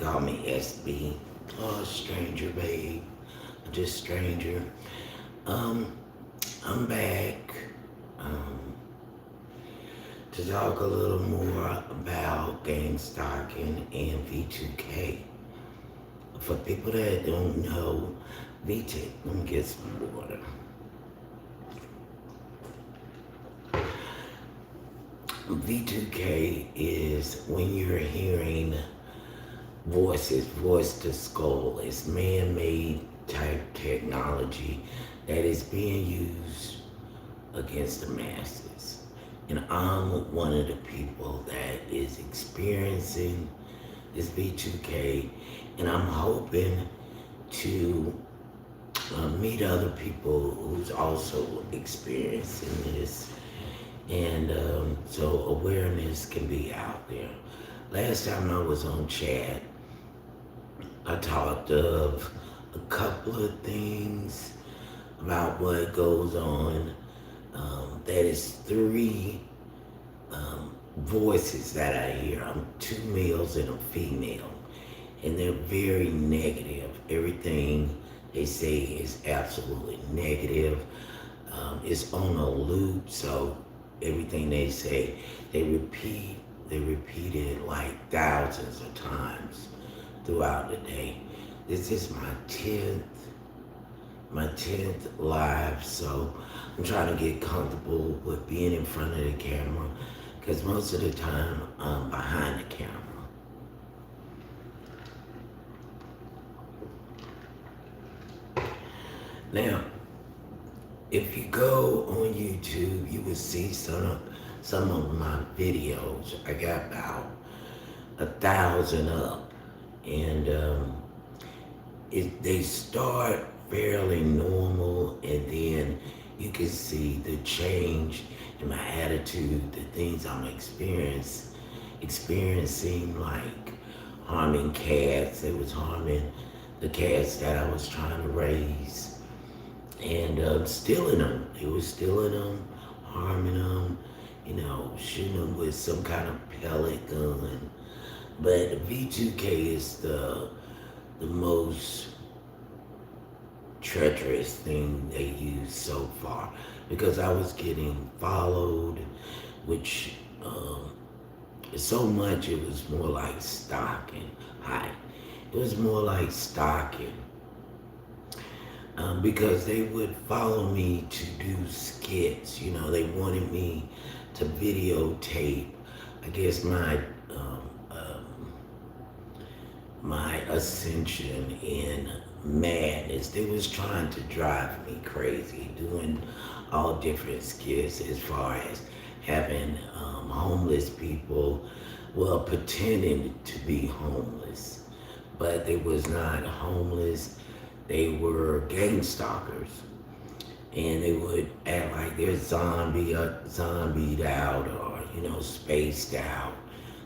call me SB. Oh, stranger, babe. Just stranger. Um, I'm back um, to talk a little more about game stocking and V2K. For people that don't know, VT, let me get some water. V2K is when you're hearing voices, voice to skull. It's man-made type technology that is being used against the masses. And I'm one of the people that is experiencing this V2K, and I'm hoping to meet other people who's also experiencing this, and so awareness can be out there. Last time I was on chat, I talked of a couple of things about what goes on. That is three voices that I hear. I'm two males and a female, and they're very negative. Everything they say is absolutely negative. It's on a loop, so everything they say, they repeat. They repeat it like thousands of times throughout the day. This is my tenth live, so I'm trying to get comfortable with being in front of the camera because most of the time I'm behind the camera. Now, if you go on YouTube, you will see some of my videos. I got about 1,000 up, and they start fairly normal, and then you can see the change in my attitude, the things I'm experiencing, like harming cats. It was harming the cats that I was trying to raise, and stealing them. It was stealing them, harming them, shooting them with some kind of pellet gun. But V2K is the most treacherous thing they used so far because I was getting followed, which so much it was more like stalking. It was more like stalking because they would follow me to do skits. They wanted me to videotape, I guess, my ascension in madness. They was trying to drive me crazy, doing all different skits as far as having homeless people, well, pretending to be homeless, but they was not homeless. They were gang stalkers, and they would act like they're zombied out, or spaced out,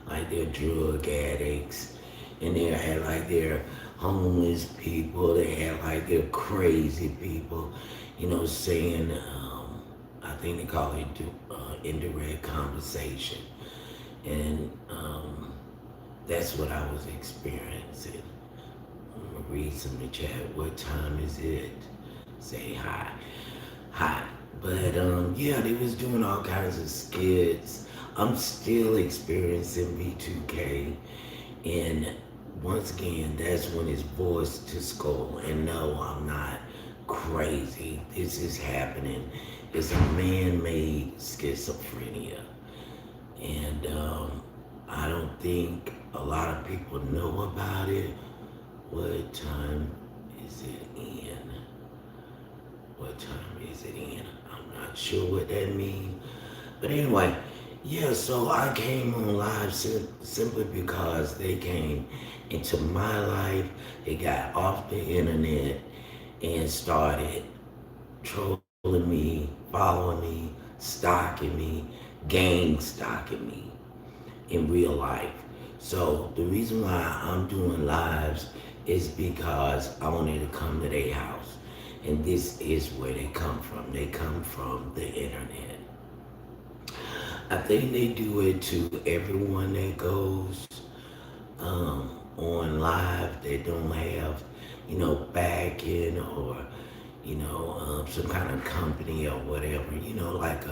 like they're drug addicts, and they act like they're homeless people. They act like they're crazy people, saying, I think they call it indirect conversation, and that's what I was experiencing. I'm gonna read some in the chat. What time is it? Say hi. Hi. But yeah, they was doing all kinds of skits. I'm still experiencing V2K, and once again, that's when it's voice to skull. And no, I'm not crazy. This is happening. It's a man-made schizophrenia, and I don't think a lot of people know about it. What time is it in? What time is it in? I'm not sure what that means. But anyway, yeah, so I came on live simply because they came into my life. They got off the internet and started trolling me, following me, stalking me, gang stalking me in real life. So the reason why I'm doing lives is because I wanted to come to their house. And this is where they come from. They come from the internet. I think they do it to everyone that goes online live that don't have, backing or, some kind of company or whatever, like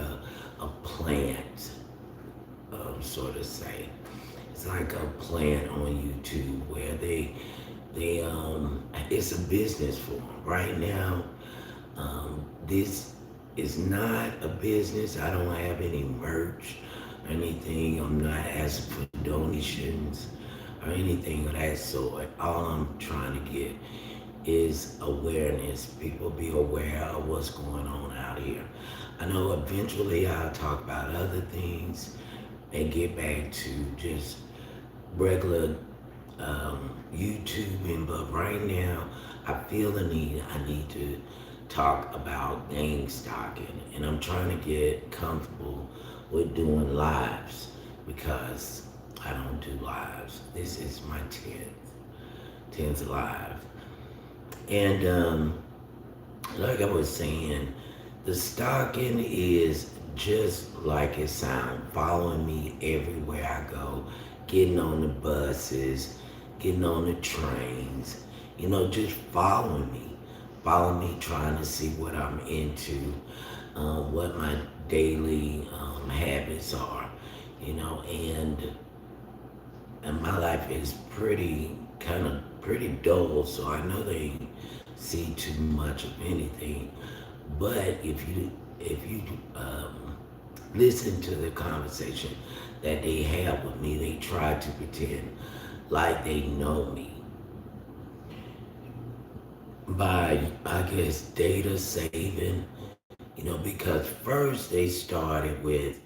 a plant, sort of say. It's like a plant on YouTube where it's a business for them. Right now, this is not a business. I don't have any merch or anything. I'm not asking for donations or anything of that sort. All I'm trying to get is awareness. People be aware of what's going on out here. I know eventually I'll talk about other things and get back to just regular YouTubing, but right now I feel the need. I need to talk about gang stalking, and I'm trying to get comfortable with doing lives because I don't do lives. This is my 10th live, and like I was saying, the stalking is just like it sounds, following me everywhere I go, getting on the buses, getting on the trains, just follow me, trying to see what I'm into, what my daily habits are, and my life is pretty dull, so I know they see too much of anything. But if you listen to the conversation that they have with me, they try to pretend like they know me by, I guess, data saving, because first they started with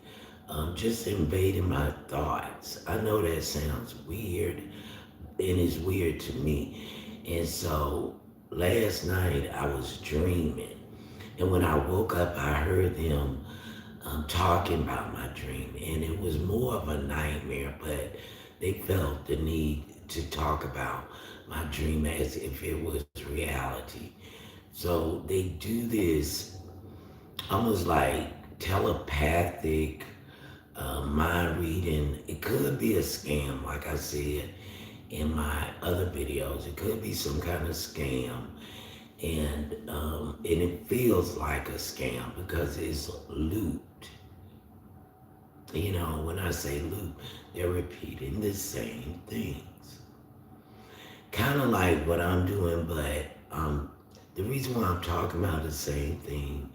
just invading my thoughts. I know that sounds weird, and it's weird to me. And so last night I was dreaming, and when I woke up, I heard them talking about my dream, and it was more of a nightmare, but they felt the need to talk about my dream as if it was reality. So they do this almost like telepathic mind reading. It could be a scam, like I said in my other videos. It could be some kind of scam, and it feels like a scam because it's loot. When I say loop, they're repeating the same things. Kind of like what I'm doing, but the reason why I'm talking about the same thing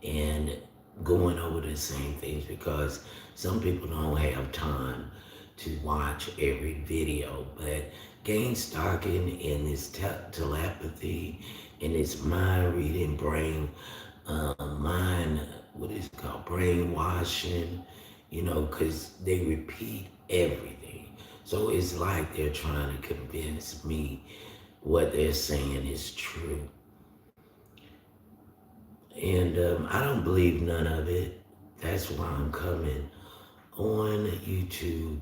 and going over the same things because some people don't have time to watch every video. But game stalking and this telepathy and this mind reading, mind, what is it called, brainwashing, because they repeat everything. So it's like they're trying to convince me what they're saying is true. And I don't believe none of it. That's why I'm coming on YouTube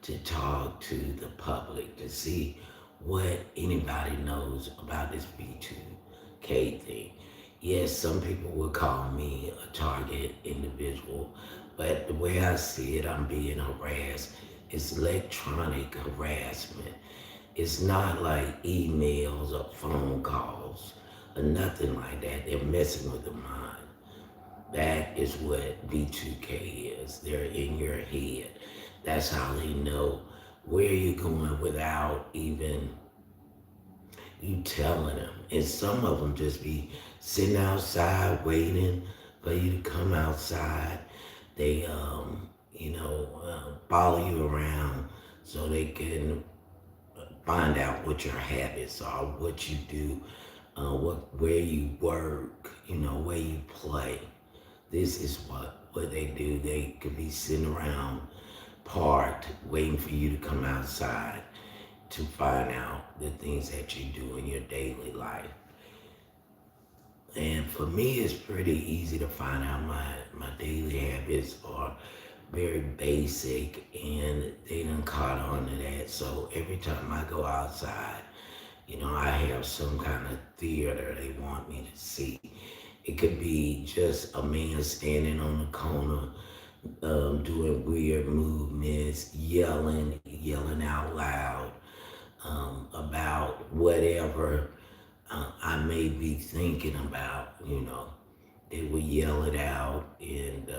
to talk to the public to see what anybody knows about this B2K thing. Yes, some people would call me a target individual, but the way I see it, I'm being harassed. It's electronic harassment. It's not like emails or phone calls or nothing like that. They're messing with the mind. That is what B2K is. They're in your head. That's how they know where you're going without even you telling them. And some of them just be sitting outside waiting for you to come outside. They, follow you around so they can find out what your habits are, what you do, where you work, where you play. This is what they do. They could be sitting around parked waiting for you to come outside to find out the things that you do in your daily life. And for me, it's pretty easy to find out my daily habits are very basic and they done caught on to that. So every time I go outside, I have some kind of theater they want me to see. It could be just a man standing on the corner, doing weird movements, yelling out loud, whatever I may be thinking about, they would yell it out and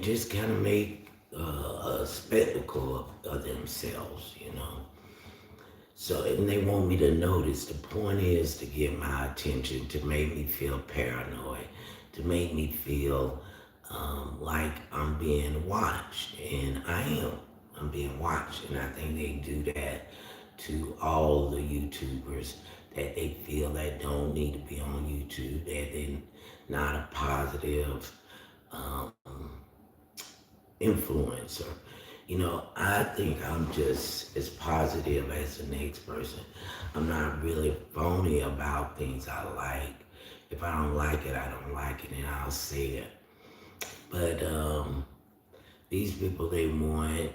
just kind of make a spectacle of themselves. So, and they want me to notice. The point is to get my attention, to make me feel paranoid, to make me feel like I'm being watched. And I am. I'm being watched. And I think they do that to all the YouTubers that they feel that don't need to be on YouTube, that they're not a positive um, influencer. I think I'm just as positive as the next person. I'm not really phony about things I like. If I don't like it, I don't like it, and I'll say it. But these people, they want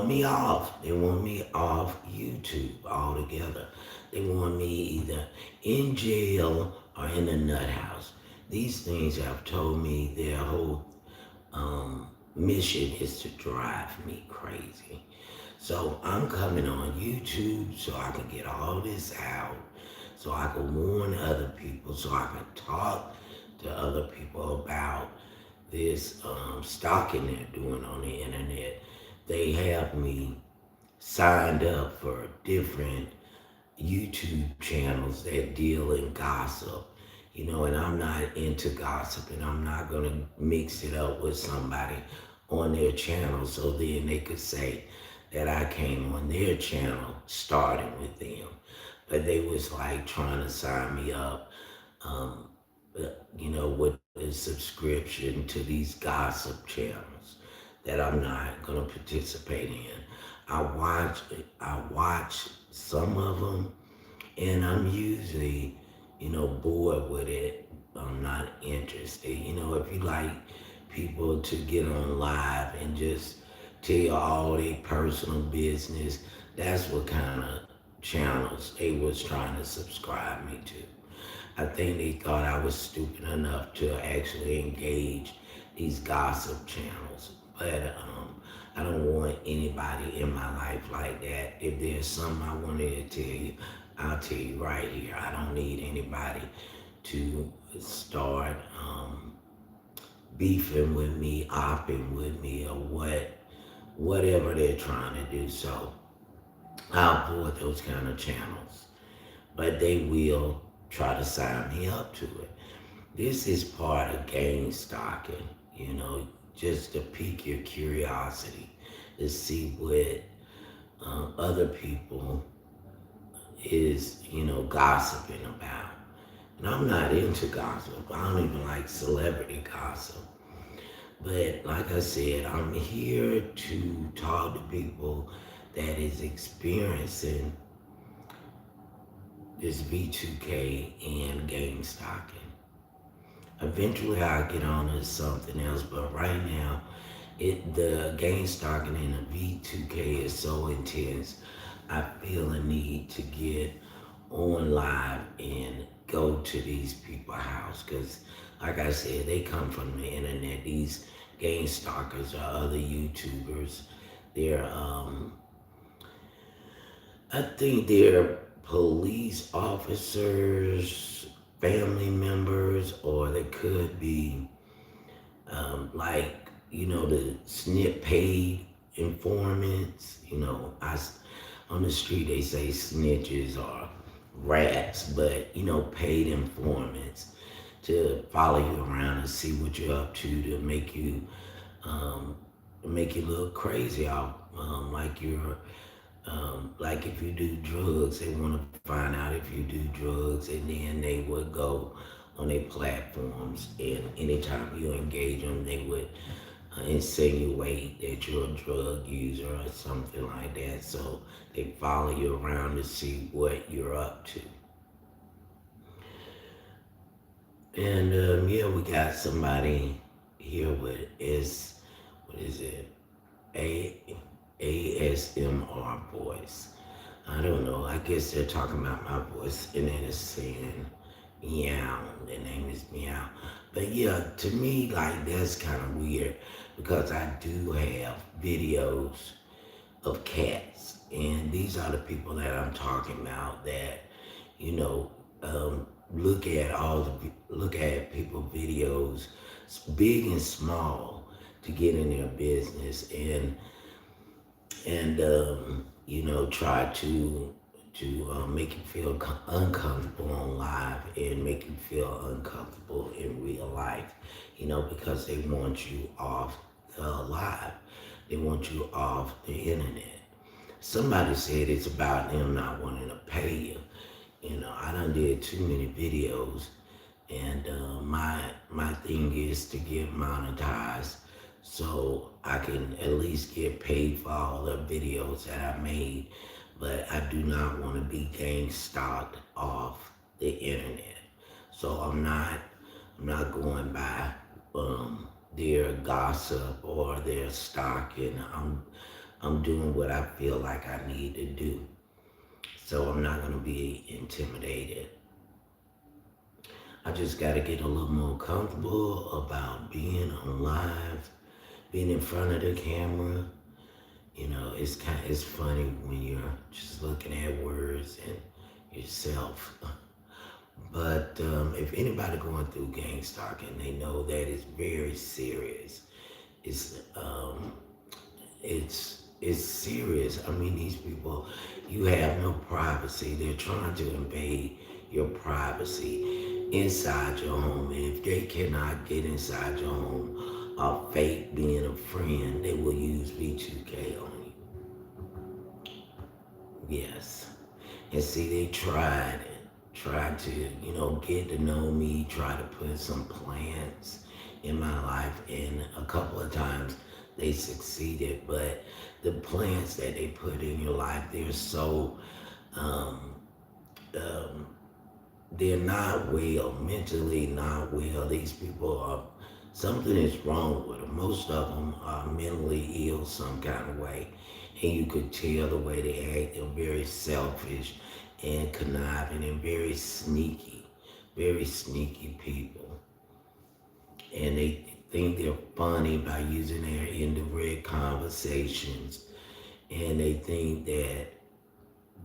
me off. They want me off YouTube altogether. They want me either in jail or in the nut house. These things have told me their whole mission is to drive me crazy. So I'm coming on YouTube so I can get all this out, so I can warn other people, so I can talk to other people about this stalking they're doing on the internet. They have me signed up for different YouTube channels that deal in gossip. And I'm not into gossip, and I'm not going to mix it up with somebody on their channel so then they could say that I came on their channel starting with them. But they was like trying to sign me up, um, with a subscription to these gossip channels that I'm not going to participate in. I watch, I watch some of them, and I'm usually, bored with it. I'm not interested. If you like people to get on live and just tell you all their personal business, that's what kind of channels they was trying to subscribe me to. I think they thought I was stupid enough to actually engage these gossip channels. But I don't want anybody in my life like that. If there's something I wanted to tell you, I'll tell you right here. I don't need anybody to start beefing with me, opping with me, or whatever they're trying to do. So I'll avoid those kind of channels. But they will try to sign me up to it. This is part of game stalking, just to pique your curiosity, to see what other people is, gossiping about. And I'm not into gossip. I don't even like celebrity gossip. But like I said, I'm here to talk to people that is experiencing this V2K and game stalking. Eventually I'll get on to something else, but right now the game stalking and the V2K is so intense. I feel a need to get on live and go to these people's house because, like I said, they come from the internet. These game stalkers are other YouTubers. They're I think they're police officers, family members, or they could be the snip paid informants. On the street they say snitches are rats, but paid informants to follow you around and see what you're up to um, make you look crazy out, like if you do drugs, they want to find out if you do drugs, and then they would go on their platforms, and anytime you engage them, they would insinuate that you're a drug user or something like that. So they follow you around to see what you're up to. And yeah, we got somebody here with what is it? A ASMR voice. I don't know. I guess they're talking about my voice, and then it's saying meow. The name is meow. But yeah, to me, like that's kind of weird because I do have videos of cats. And these are the people that I'm talking about that, you know, look at people videos, big and small, to get in their business and try to make you feel uncomfortable on live and make you feel uncomfortable in real life, because they want you off the live. They want you off the internet. Somebody said it's about them not wanting to pay you. I done did too many videos, and my thing is to get monetized so I can at least get paid for all the videos that I made. But I do not want to be gang stalked off the internet. So I'm not going by their gossip or their stalking. I'm doing what I feel like I need to do. So I'm not gonna be intimidated. I just gotta get a little more comfortable about being on live, being in front of the camera. It's funny when you're just looking at words and yourself. But if anybody going through gang stalking, they know that it's very serious. It's um, it's serious. I mean, these people, you have no privacy. They're trying to invade your privacy inside your home. And if they cannot get inside your home, fake being a friend, they will use B2K on you. Yes. And see, they tried to, get to know me, try to put some plans in my life, and a couple of times they succeeded. But the plans that they put in your life, they're so, um, um, they're not well, mentally not well. These people are, something is wrong with them. Most of them are mentally ill some kind of way. And you could tell the way they act. They're very selfish and conniving and very sneaky people. And they think they're funny by using their indirect conversations. And they think that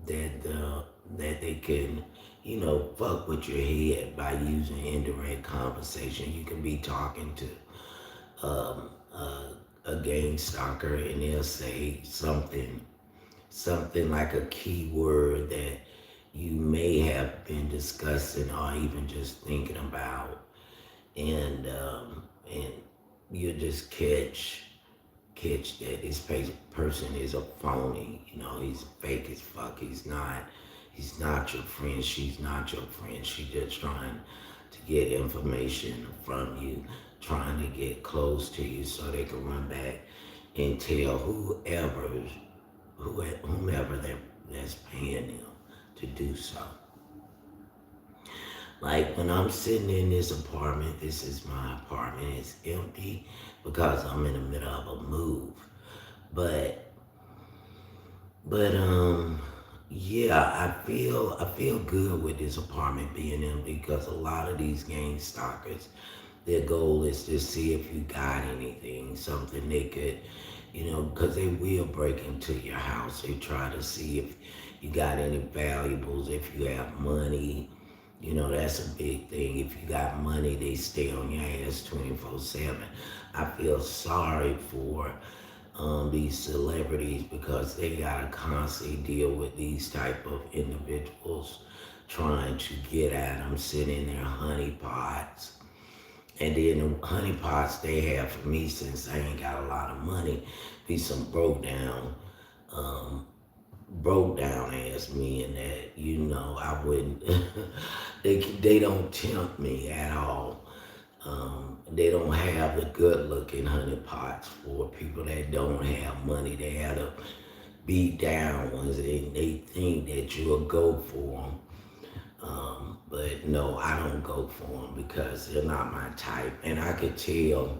they can, fuck with your head by using indirect conversation. You can be talking to a gang stalker and they'll say something like a key word that you may have been discussing or even just thinking about, and you just catch that this person is a phony. He's fake as fuck. He's not your friend. She's not your friend. She's just trying to get information from you, trying to get close to you so they can run back and tell whomever that's paying them to do so. Like when I'm sitting in this apartment, this is my apartment, it's empty because I'm in the middle of a move. But but yeah, I feel good with this apartment being empty because a lot of these gang stalkers, their goal is to see if you got anything, something they could, because they will break into your house. They try to see if you got any valuables, if you have money. That's a big thing. If you got money, they stay on your ass 24/7. I feel sorry for these celebrities because they gotta constantly deal with these type of individuals trying to get at them, sitting in their honey pots. And then the honey pots they have for me, since I ain't got a lot of money, be some um, broke down ass men that I wouldn't. they don't tempt me at all. They don't have the good looking honey pots for people that don't have money. They have the beat down ones. They think that you'll go for them. But no, I don't go for them because they're not my type. And I could tell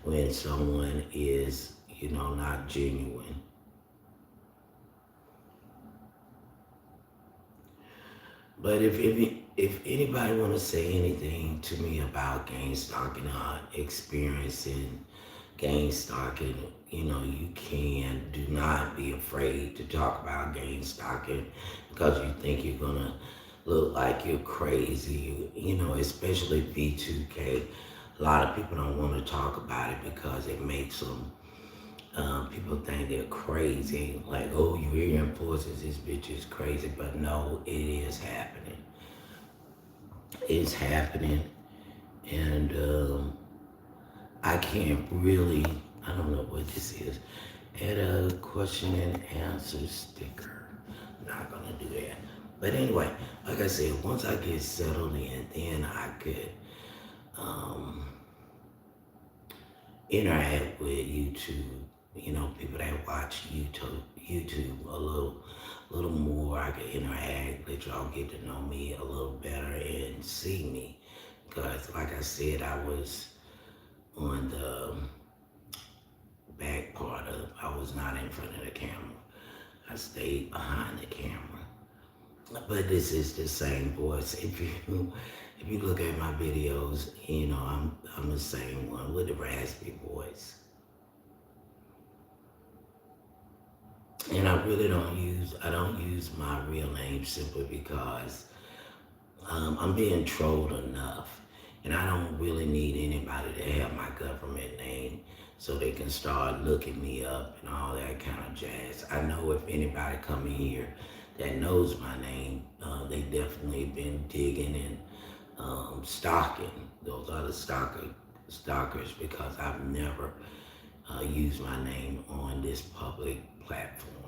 when someone is, not genuine. But if anybody want to say anything to me about gang stalking or experiencing Gang stalking, you can. Do not be afraid to talk about gang stalking because you think you're gonna look like you're crazy. Especially B2K. A lot of people don't want to talk about it because it makes them. People think they're crazy. Like, oh, you reinforces this bitch is crazy, but no, it is happening. It's happening, and I can't really. I don't know what this is. Add a question and answer sticker. Not gonna do that. But anyway, like I said, once I get settled in, then I could um, interact with YouTube. People that watch YouTube a little more. I can interact, let y'all get to know me a little better and see me. Because, like I said, I was on the back part of. I was not in front of the camera. I stayed behind the camera. But this is the same voice. If you look at my videos, I'm the same one with the raspy voice. And I don't use my real name simply because I'm being trolled enough. And I don't really need anybody to have my government name so they can start looking me up and all that kind of jazz. I know if anybody come in here that knows my name, they definitely been digging and stalking those other stalkers because I've never used my name on this public platform.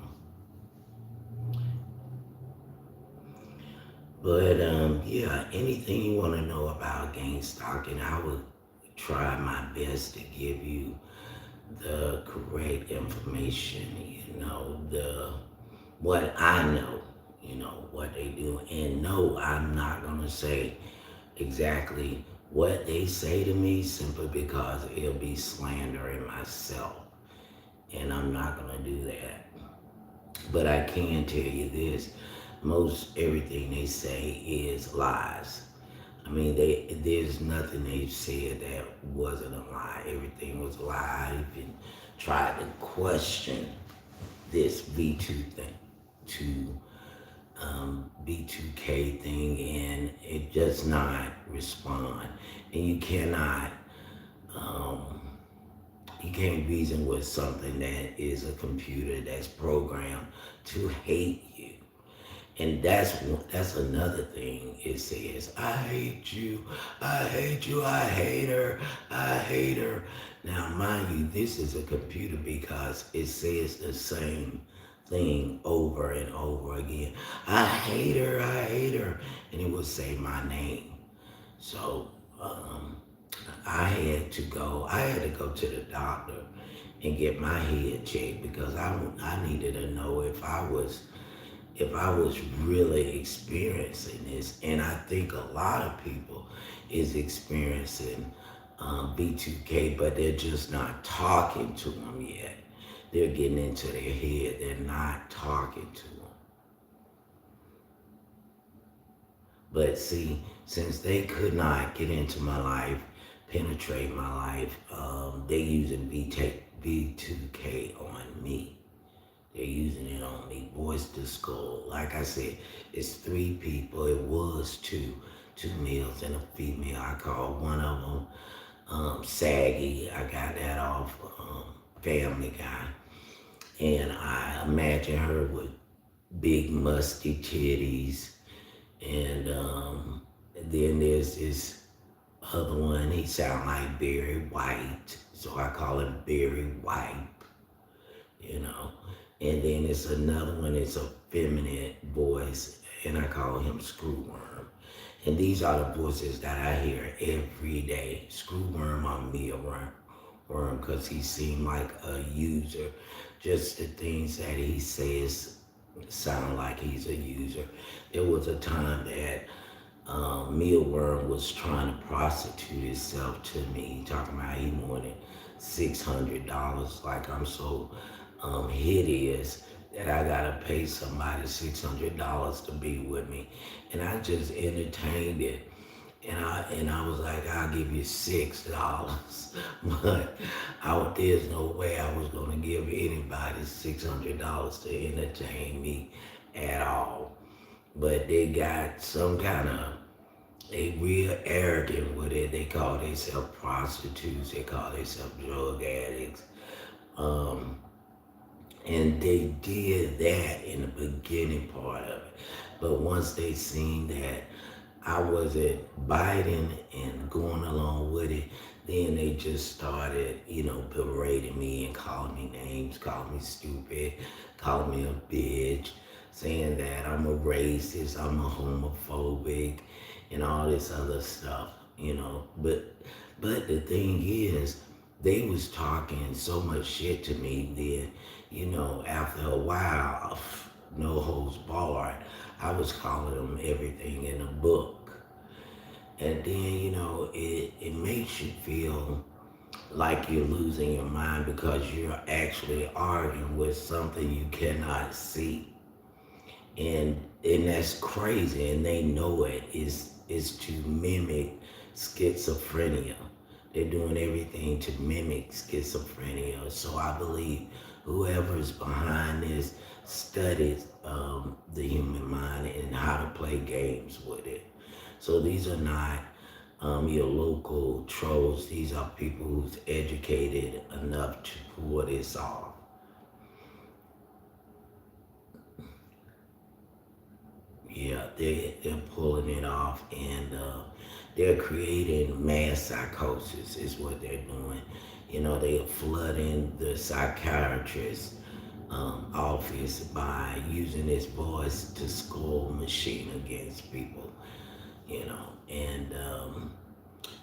But yeah, anything you want to know about gang stalking, I would try my best to give you the correct information. The what I know. What they do, and no, I'm not gonna say exactly what they say to me simply because it'll be slandering myself, and I'm not gonna do that. But I can tell you this: most everything they say is lies. I mean, there's nothing they've said that wasn't a lie. Everything was a lie. I even tried to question this V2 thing, to B2K thing, and it does not respond. And um, you can't reason with something that is a computer that's programmed to hate you. And that's another thing. It says, I hate you, I hate you, I hate her, I hate her. Now, mind you, this is a computer because it says the same thing over and over again. I hate her, I hate her. And it will say my name. So I had to go to the doctor and get my head checked because I needed to know if I was really experiencing this. And I think a lot of people is experiencing B2K, but they're just not talking to them yet. They're getting into their head. They're not talking to them. But see, since they could not get into my life, penetrate my life, they're using B2K on me. They're using it on me. Voice to skull. Like I said, it's 3 people. It was 2 males and a female. I called one of them Saggy. I got that off Family Guy. And I imagine her with big musty titties. And then there's this other one. He sound like Barry White. So I call him Barry White. you know. And then it's another one, it's a feminine voice, and I call him Screwworm. And these are the voices that I hear every day. Screwworm or Mealworm, because he seemed like a user. Just the things that he says sound like he's a user. There was a time that Mealworm was trying to prostitute himself to me, talking about he wanted $600, like I'm so hideous that I gotta pay somebody $600 to be with me. And I just entertained it. And I was like, I'll give you $6. But there's no way I was gonna give anybody $600 to entertain me at all. But they got some kind of, they real arrogant with it. They call themselves prostitutes. They call themselves drug addicts. Um, and they did that in the beginning part of it. But once they seen that I wasn't biting and going along with it, then they just started, berating me and calling me names, calling me stupid, calling me a bitch, saying that I'm a racist, I'm a homophobic, and all this other stuff. But the thing is, they was talking so much shit to me then, after a while, no holds barred, I was calling them everything in a book. And then, it makes you feel like you're losing your mind because you're actually arguing with something you cannot see. And that's crazy, and they know it is to mimic schizophrenia. They're doing everything to mimic schizophrenia. So I believe whoever's behind this studies the human mind and how to play games with it. So these are not your local trolls. These are people who's educated enough to pull this off. Yeah, they're pulling it off, and they're creating mass psychosis is what they're doing. They're flooding the psychiatrist office by using this voice to score machine against people. And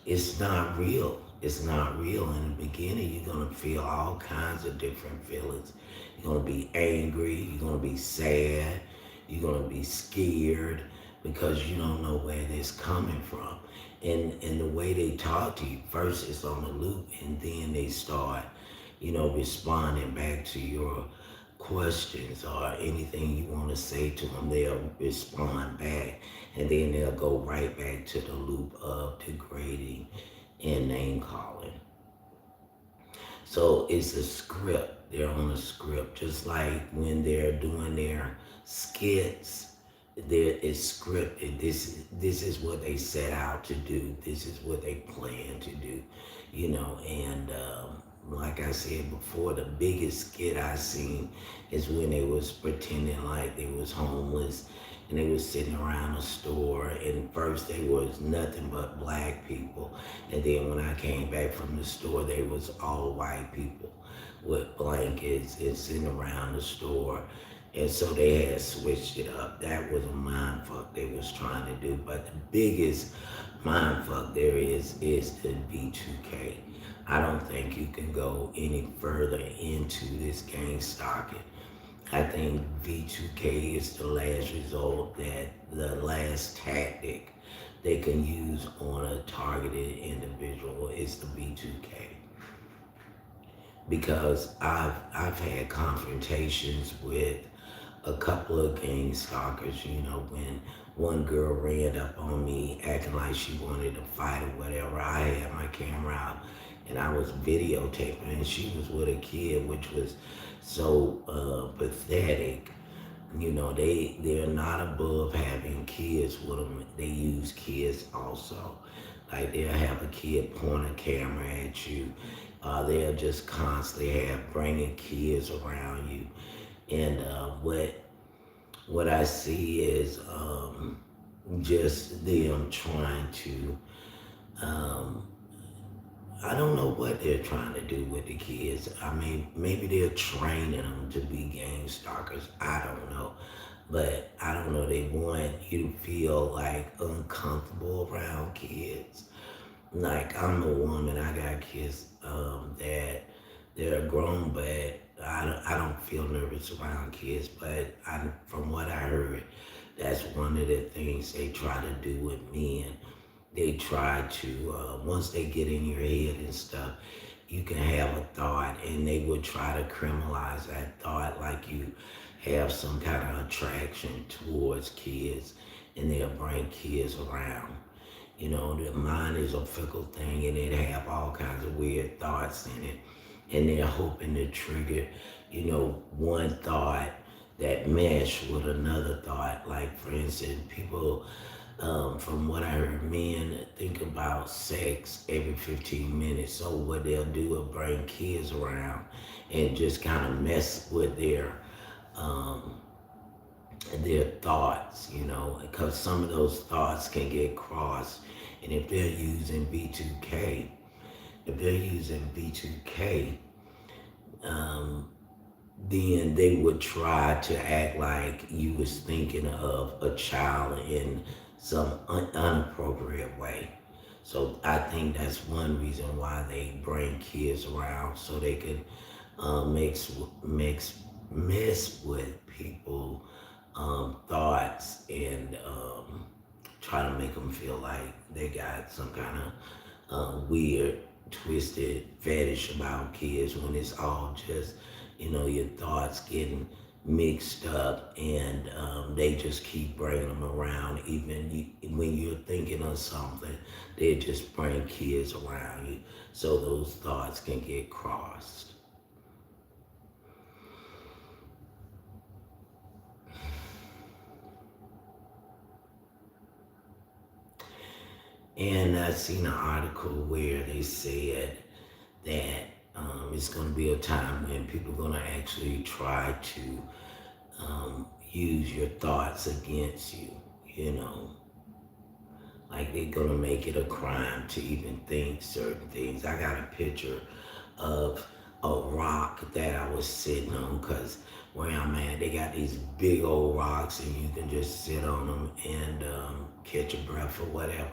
it's not real. It's not real. In the beginning, you're gonna feel all kinds of different feelings. You're gonna be angry. You're gonna be sad. You're gonna be scared because you don't know where this coming from. And the way they talk to you, first it's on the loop, and then they start, responding back to your questions or anything you want to say to them. They'll respond back, and then they'll go right back to the loop of degrading and name calling. So it's a script. They're on a script, just like when they're doing their skits. There is scripted. This is what they set out to do. This is what they plan to do. And like I said before, the biggest skit I seen is when they was pretending like they was homeless and they was sitting around a store, and first they was nothing but black people, and then when I came back from the store they was all white people with blankets and sitting around the store. And so they had switched it up. That was a mind fuck they was trying to do. But the biggest mind fuck there is the B2K. I don't think you can go any further into this gang stalking. I think V2K is the last result, that the last tactic they can use on a targeted individual is the V2K. Because I've had confrontations with a couple of gang stalkers, when one girl ran up on me acting like she wanted to fight or whatever. I had my camera out and I was videotaping, and she was with a kid, which was so pathetic. They're not above having kids with them. They use kids also. Like they'll have a kid point a camera at you. They'll just constantly have bringing kids around you. And what I see is just them trying to. I don't know what they're trying to do with the kids. I mean, maybe they're training them to be gang stalkers. I don't know. But I don't know. They want you to feel like uncomfortable around kids. Like I'm a woman, I got kids that they're grown, but I don't feel nervous around kids. But from what I heard, that's one of the things they try to do with men. They try to, once they get in your head and stuff, you can have a thought and they would try to criminalize that thought, like you have some kind of attraction towards kids, and they'll bring kids around. The mind is a fickle thing, and it have all kinds of weird thoughts in it, and they're hoping to trigger, one thought that mesh with another thought. Like, for instance, people, from what I heard, men think about sex every 15 minutes. So what they'll do is bring kids around and just kind of mess with um, their thoughts, because some of those thoughts can get crossed. And if they're using B2K, if they're using B2K, um, then they would try to act like you was thinking of a child in some unappropriate way. So I think that's one reason why they bring kids around so they can mix mess with people thoughts and try to make them feel like they got some kind of weird, twisted fetish about kids when it's all just, your thoughts getting mixed up and they just keep bringing them around. Even when you're thinking of something, they just bring kids around you so those thoughts can get crossed. And I seen an article where they said that it's going to be a time when people are going to actually try to use your thoughts against you, you know. Like they're going to make it a crime to even think certain things. I got a picture of a rock that I was sitting on because where I'm at, they got these big old rocks and you can just sit on them and catch a breath or whatever.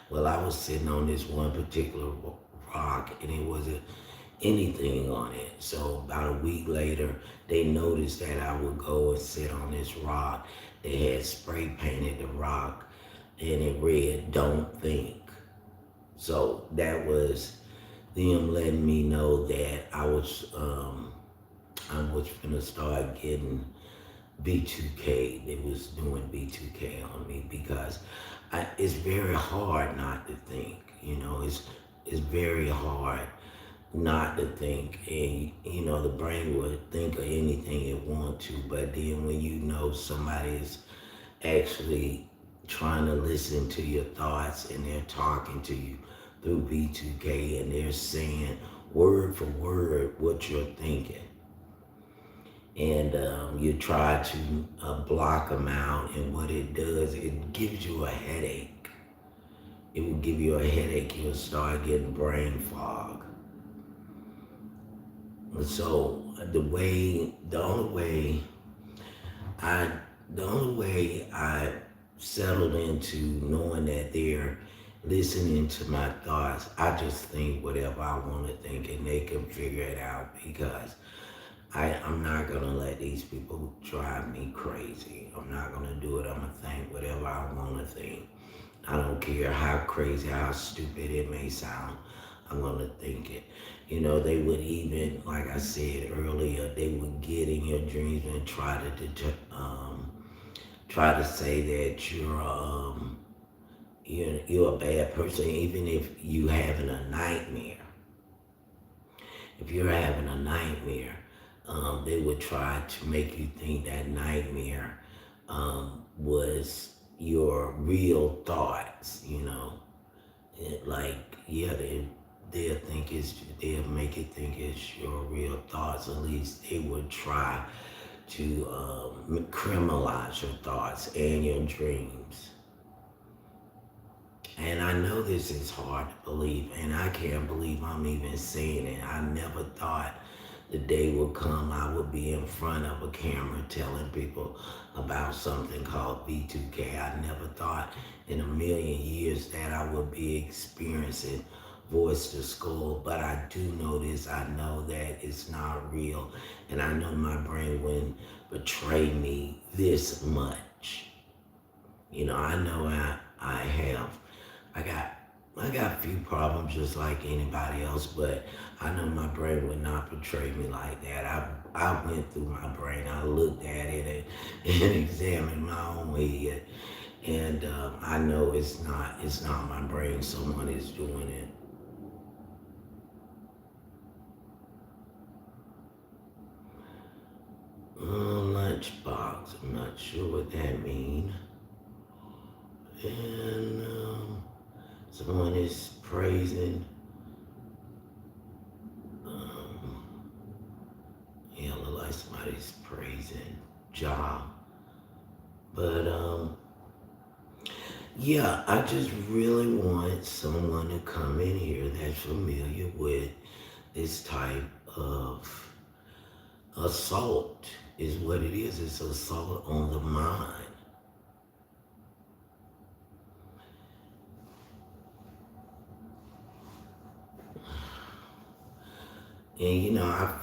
Well, I was sitting on this one particular rock and it wasn't anything on it. So about a week later, they noticed that I would go and sit on this rock. They had spray painted the rock and it read, "Don't think." So that was them letting me know that I was gonna start getting B2K. They was doing B2K on me because it's very hard not to think. It's very hard not to think, and the brain would think of anything it want to, but then when somebody is actually trying to listen to your thoughts and they're talking to you through B2K and they're saying word for word what you're thinking. And you try to block them out, and what it does, it gives you a headache. It will give you a headache. You'll start getting brain fog. So I, the only way I settled into knowing that they're listening to my thoughts, I just think whatever I want to think, and they can figure it out because I'm not gonna let these people drive me crazy. I'm not gonna do it. I'm gonna think whatever I want to think. I don't care how crazy, how stupid it may sound. I'm gonna think it. They would even, like I said earlier, they would get in your dreams and try to say that you're a bad person, even if you having a nightmare. If you're having a nightmare, they would try to make you think that nightmare was your real thoughts. They'll make it think it's your real thoughts. At least they would try to criminalize your thoughts and your dreams. And I know this is hard to believe, and I can't believe I'm even saying it. I never thought the day would come I would be in front of a camera telling people about something called B2K. I never thought in a million years that I would be experiencing voice to skull, but I do know this. I know that it's not real, and I know my brain wouldn't betray me this much. I know I have I got I got a few problems just like anybody else, but I know my brain would not betray me like that. I went through my brain. I looked at it and examined my own head, And I know it's not my brain. Someone is doing it. Lunchbox. I'm not sure what that means. And someone is praising. Um, yeah, look like somebody's praising job. But yeah, I just really want someone to come in here that's familiar with this type of assault. Is what it is. It's assault on the mind. And I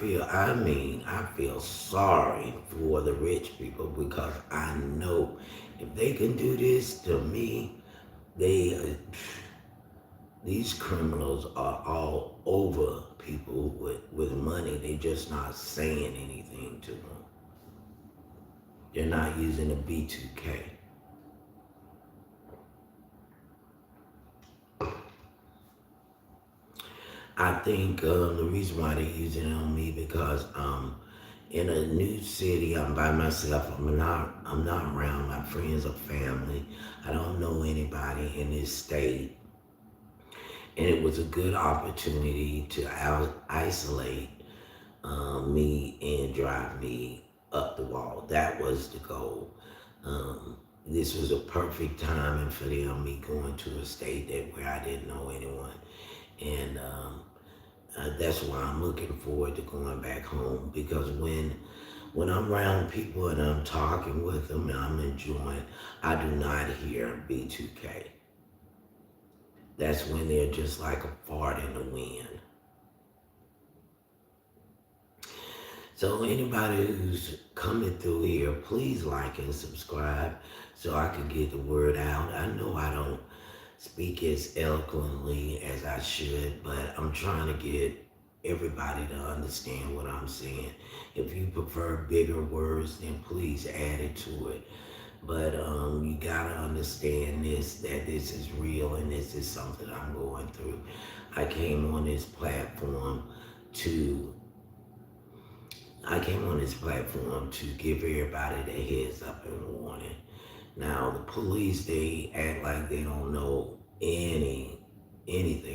feel sorry for the rich people because I know if they can do this to me, these criminals are all over people with money. They just not saying anything to them. They're not using the B2K. I think the reason why they're using it on me because in a new city. I'm by myself. I'm not around my friends or family. I don't know anybody in this state, and it was a good opportunity to isolate me and drive me up the wall. That was the goal. This was a perfect timing for them. Me going to a state that where I didn't know anyone, and that's why I'm looking forward to going back home because when I'm around people and I'm talking with them and I'm enjoying, I do not hear B2K. That's when they're just like a fart in the wind. So anybody who's coming through here, please like and subscribe so I can get the word out. I know I don't speak as eloquently as I should, but I'm trying to get everybody to understand what I'm saying. If you prefer bigger words, then please add it to it. But you gotta understand that this is real and this is something I'm going through. I came on this platform to I came on this platform to give everybody the heads up and warning. Now the police they act like they don't know anything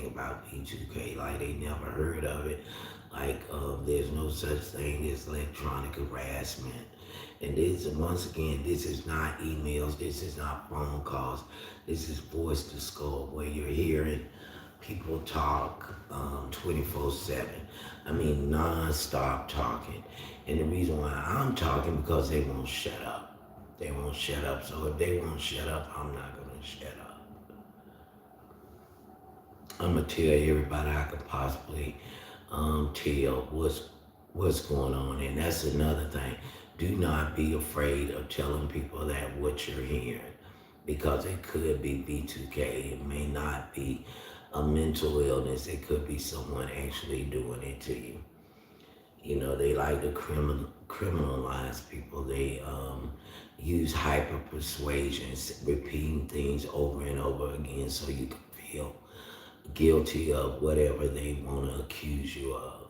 about P2K, like they never heard of it. Like there's no such thing as electronic harassment. And this once again, this is not emails, this is not phone calls, this is voice to skull where you're hearing people talk 24/7. I mean, non-stop talking. And the reason why I'm talking because they won't shut up. They won't shut up. So if they won't shut up, I'm not gonna shut up. I'm gonna tell everybody I could possibly tell what's going on, and that's another thing. Do not be afraid of telling people that what you're hearing, because it could be B2K. It may not be a mental illness. It could be someone actually doing it to you. You know, they like to criminalize people. They use hyper persuasion, repeating things over and over again so you can feel guilty of whatever they want to accuse you of.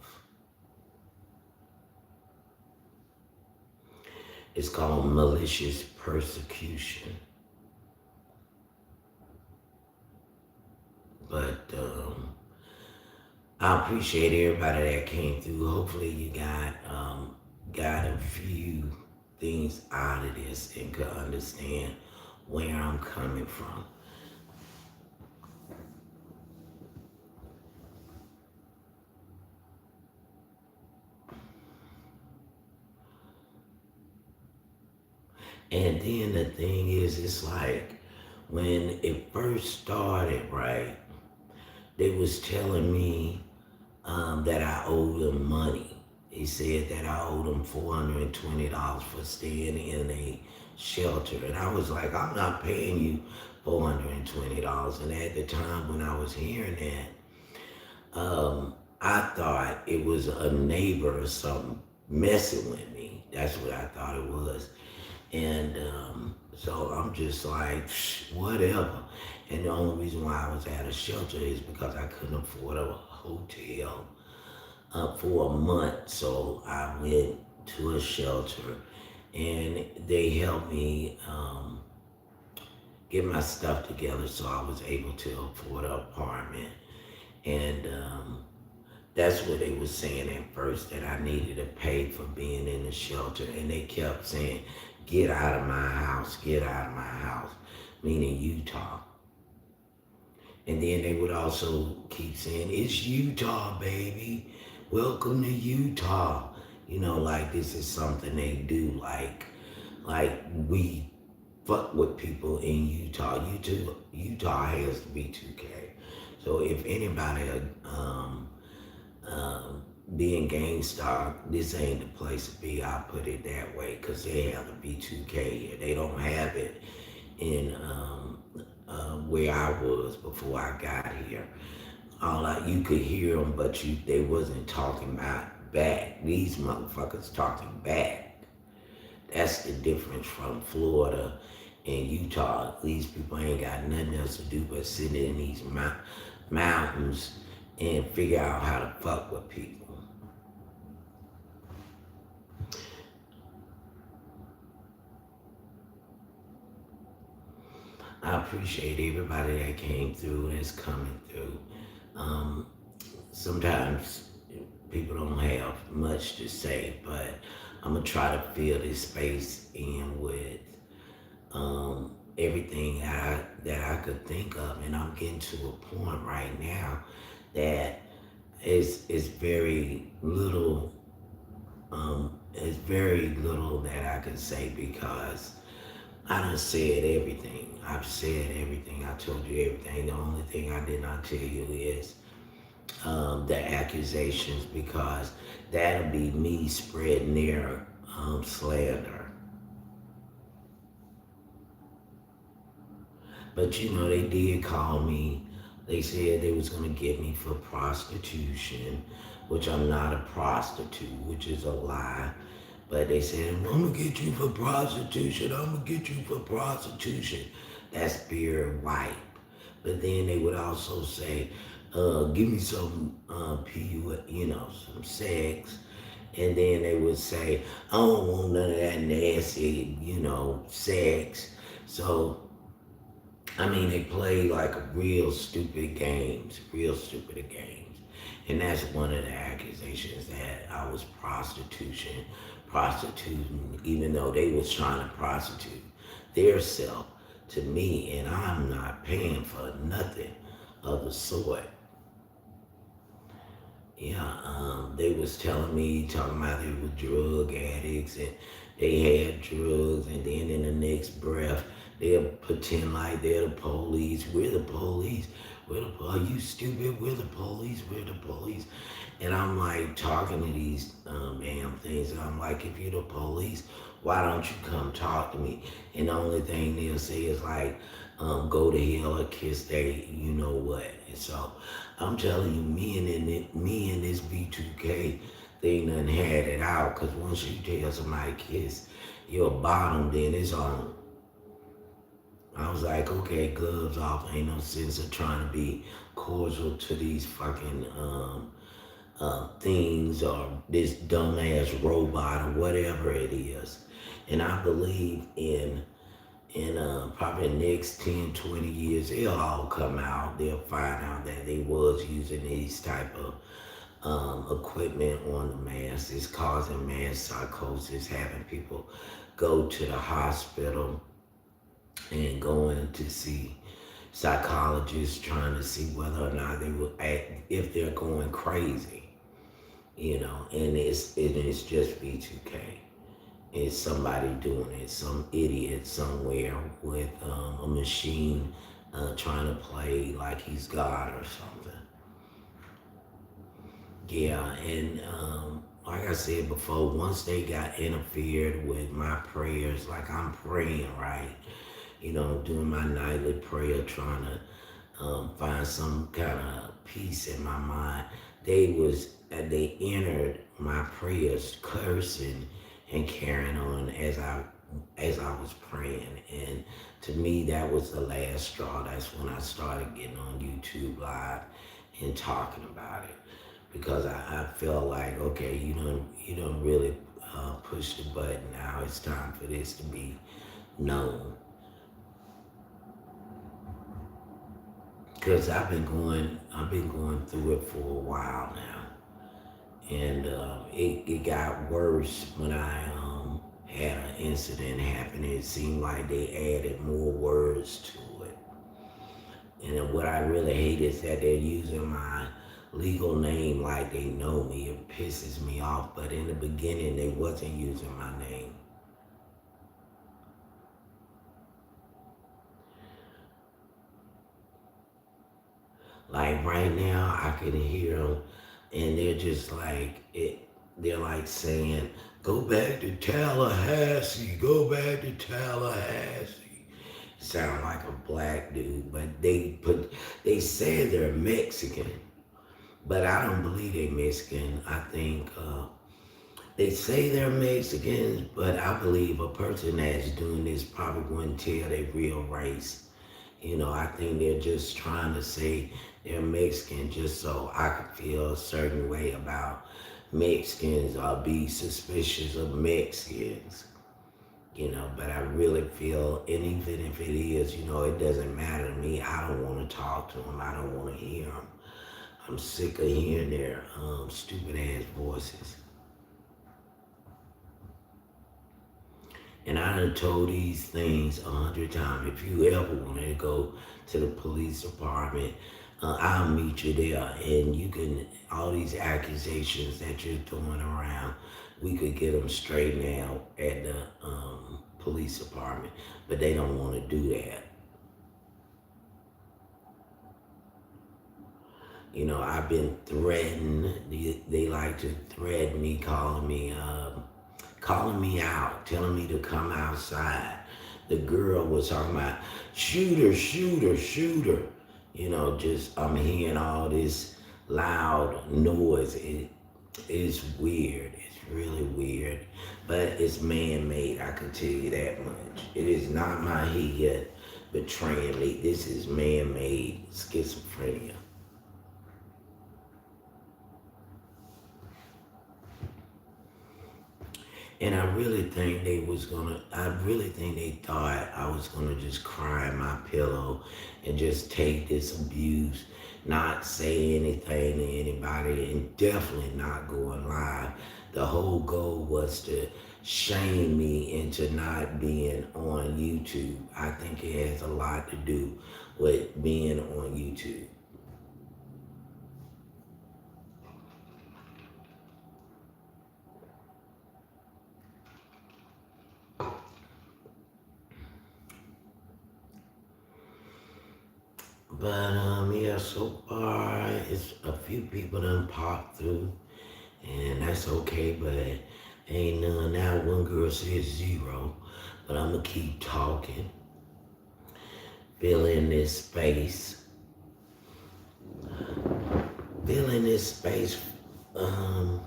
It's called malicious persecution. But I appreciate everybody that came through. Hopefully, you got a few things out of this and could understand where I'm coming from. And then the thing is, it's like when it first started, right? They was telling me that I owed them money. He said that I owed them $420 for staying in a shelter. And I was like, I'm not paying you $420. And at the time when I was hearing that, I thought it was a neighbor or something messing with me. That's what I thought it was. And so I'm just like, whatever. And the only reason why I was at a shelter is because I couldn't afford a hotel for a month. So I went to a shelter and they helped me get my stuff together so I was able to afford an apartment. And that's what they were saying at first, that I needed to pay for being in the shelter. And they kept saying, get out of my house, get out of my house, meaning Utah. And then they would also keep saying, it's Utah, baby. Welcome to Utah. You know, like this is something they do, like we fuck with people in Utah. Utah has the B2K. So if anybody being GameStop, this ain't the place to be. I'll put it that way, because they have the B2K here. They don't have it in where I was before I got here. You could hear them, but they wasn't talking about back. These motherfuckers talking back. That's the difference from Florida and Utah. These people ain't got nothing else to do but sit in these mountains and figure out how to fuck with people. I appreciate everybody that came through and is coming through. Um, Sometimes people don't have much to say, but I'm gonna try to fill this space in with everything that I could think of, and I'm getting to a point right now that is very little. It's very little that I can say because I done said everything. I've said everything. I told you everything. The only thing I did not tell you is the accusations, because that'll be me spreading their slander. But you know, they did call me. They said they was gonna get me for prostitution, which I'm not a prostitute, which is a lie. But they said, I'm gonna get you for prostitution, I'm gonna get you for prostitution. That's beer and white. But then they would also say, give me some some sex. And then they would say, I don't want none of that nasty, sex. So I mean, they play like real stupid games. And that's one of the accusations, that I was prostituting, even though they was trying to prostitute their self to me, and I'm not paying for nothing of the sort. Yeah, they was talking about they were drug addicts and they had drugs, and then in the next breath, they'll pretend like they're the police. We're the police. Are you stupid? We're the police. We're the police. And I'm like talking to these damn things, and I'm like, if you're the police, why don't you come talk to me? And the only thing they'll say is like, go to hell or kiss they, you know what. And so I'm telling you, me and this B2K thing done had it out. Cause once you tell somebody kiss your bottom, then it's on. I was like, okay, gloves off. Ain't no sense of trying to be cordial to these fucking things, or this dumbass robot, or whatever it is. And I believe in probably the next 10, 20 years, it'll all come out. They'll find out that they was using these type of equipment on the mass. It's causing mass psychosis, having people go to the hospital and going to see psychologists, trying to see whether or not they will act, if they're going crazy, and it's just B2K. It's somebody doing it, some idiot somewhere with a machine trying to play like he's God or something. Yeah, and like I said before, once they got interfered with my prayers, like I'm praying, right? Doing my nightly prayer, trying to find some kind of peace in my mind. They entered my prayers cursing and carrying on as I was praying. And to me, that was the last straw. That's when I started getting on YouTube Live and talking about it, because I felt like, okay, you don't really push the button. Now it's time for this to be known. Because I've been going through it for a while now, and it got worse when I had an incident happen. It seemed like they added more words to it, and then what I really hate is that they're using my legal name like they know me. It pisses me off. But in the beginning, they wasn't using my name. Like right now, I can hear them, and they're just like it. They're like saying, "Go back to Tallahassee. Go back to Tallahassee." Sound like a black dude, but they say they're Mexican, but I don't believe they're Mexican. I think they say they're Mexicans, but I believe a person that's doing this probably wouldn't tell their real race. I think they're just trying to say they're Mexican just so I could feel a certain way about Mexicans or be suspicious of Mexicans. But I really feel, and even if it is, it doesn't matter to me. I don't want to talk to them. I don't want to hear them. I'm sick of hearing their stupid ass voices. And I done told these things 100 times. If you ever wanted to go to the police department, I'll meet you there. And you can, all these accusations that you're throwing around, we could get them straightened out at the police department. But they don't want to do that. I've been threatened. They like to threaten me, calling me out, telling me to come outside. The girl was talking about shooter, shooter, shooter. Just I'm hearing all this loud noise. It is weird. It's really weird. But it's man-made, I can tell you that much. It is not my head betraying me. This is man-made schizophrenia. And I really think they thought I was gonna just cry in my pillow and just take this abuse, not say anything to anybody, and definitely not going live. The whole goal was to shame me into not being on YouTube. I think it has a lot to do with being on YouTube. But yeah, so far it's a few people done popped through, and that's okay. But ain't none. Now one girl says zero, but I'm gonna keep talking, filling this space, filling this space um,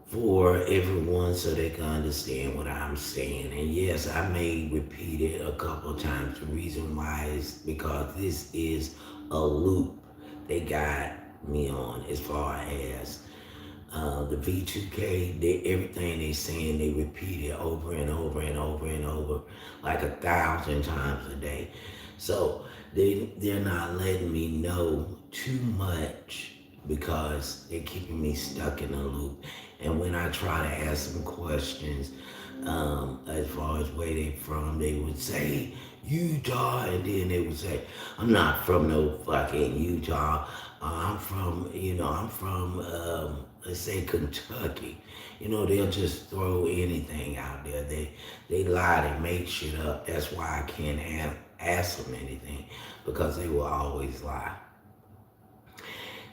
for everyone so they can understand what I'm saying. And yes, I may repeat it a couple of times. The reason why is because this is a loop they got me on as far as the V2K. Everything they saying, they repeat it over and over and over and over like 1,000 times a day. So they're not letting me know too much because they're keeping me stuck in a loop. And when I try to ask them questions, as far as where they from, they would say Utah, and then they would say, "I'm not from no fucking Utah. I'm from, let's say Kentucky." They'll just throw anything out there. They lie, they make shit up. That's why I can't ask them anything, because they will always lie.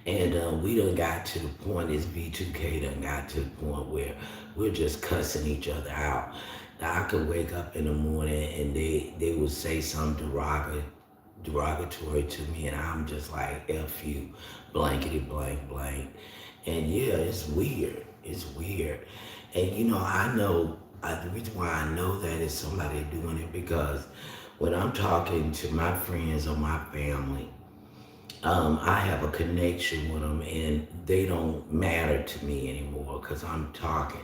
And we done got to the point, this V2K done got to the point where we're just cussing each other out. Now, I could wake up in the morning and they would say something derogatory to me, and I'm just like, F you, blankety blank blank. And yeah, it's weird. It's weird. And I know the reason why I know that is somebody doing it because when I'm talking to my friends or my family, I have a connection with them and they don't matter to me anymore because I'm talking.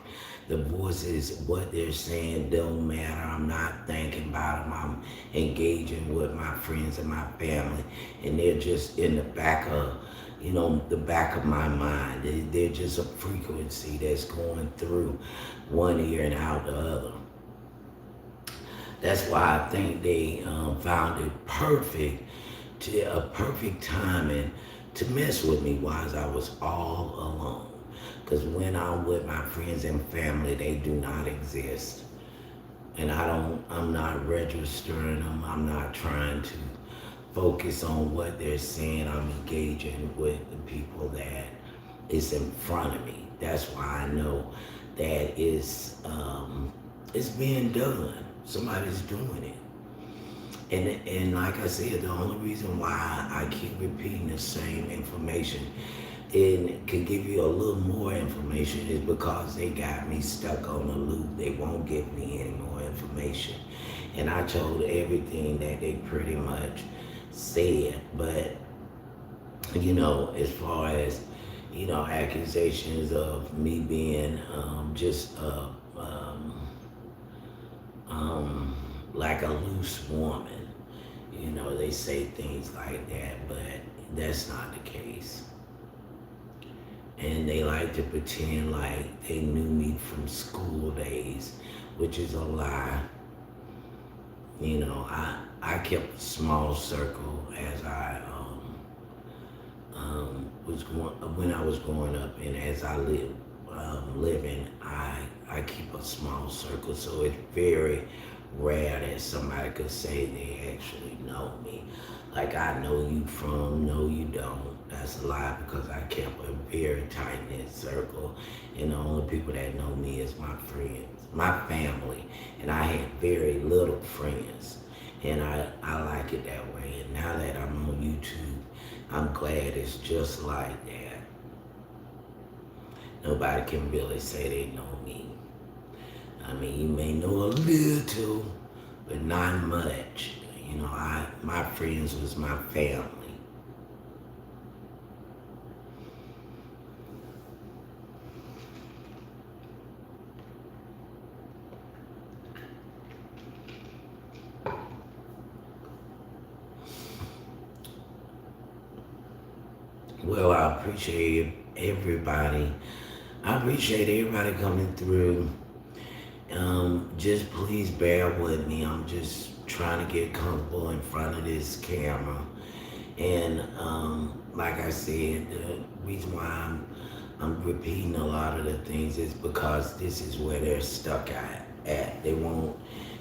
The voices, what they're saying don't matter. I'm not thinking about them. I'm engaging with my friends and my family and they're just in the back of, the back of my mind. They're just a frequency that's going through one ear and out the other. That's why I think they found it perfect, to a perfect timing to mess with me while I was all alone. Because when I'm with my friends and family, they do not exist. And I'm not registering them. I'm not trying to focus on what they're saying. I'm engaging with the people that is in front of me. That's why I know that it's being done. Somebody's doing it. And like I said, the only reason why I keep repeating the same information and can give you a little more information is because they got me stuck on a loop. They won't give me any more information. And I told everything that they pretty much said. But, as far as, accusations of me being just like a loose woman. They say things like that, but that's not the case. And they like to pretend like they knew me from school days, which is a lie. I kept a small circle as I was going when I was growing up, and as I living, I keep a small circle, so it's very rare that somebody could say they actually know me. Like I know you from, no you don't. That's a lie because I kept a very tight knit circle, and the only people that know me is my friends, my family, and I had very little friends, and I like it that way. And now that I'm on YouTube, I'm glad it's just like that. Nobody can really say they know me. I mean, you may know a little, but not much. My friends was my family. Well, I appreciate everybody. I appreciate everybody coming through. Just please bear with me. I'm just trying to get comfortable in front of this camera. And like I said, the reason why I'm repeating a lot of the things is because this is where they're stuck at. They won't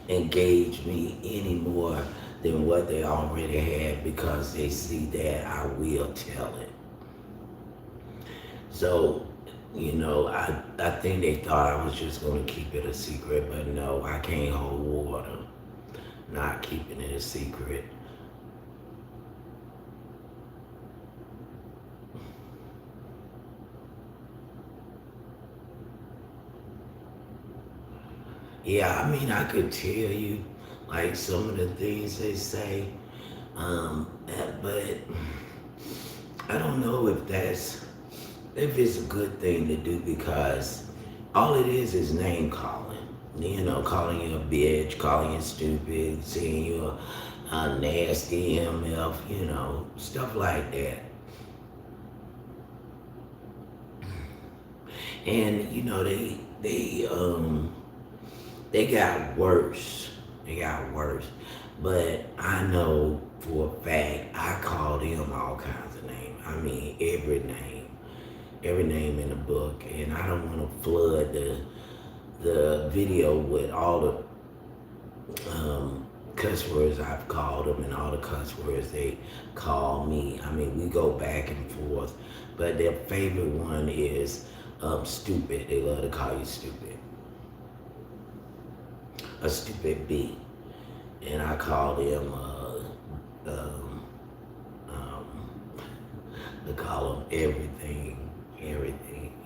engage me any more than what they already had because they see that I will tell it. So, I think they thought I was just going to keep it a secret, but no, I can't hold water not keeping it a secret. Yeah, I mean, I could tell you like some of the things they say, but I don't know if it's a good thing to do because all it is name calling. Calling you a bitch, calling you stupid, saying you a nasty MF, stuff like that. And they got worse. They got worse. But I know for a fact I called him all kinds of names. I mean every name in the book, and I don't want to flood the video with all the cuss words I've called them and all the cuss words they call me. I mean, we go back and forth, but their favorite one is stupid. They love to call you stupid, a stupid B, and I call them I call them everything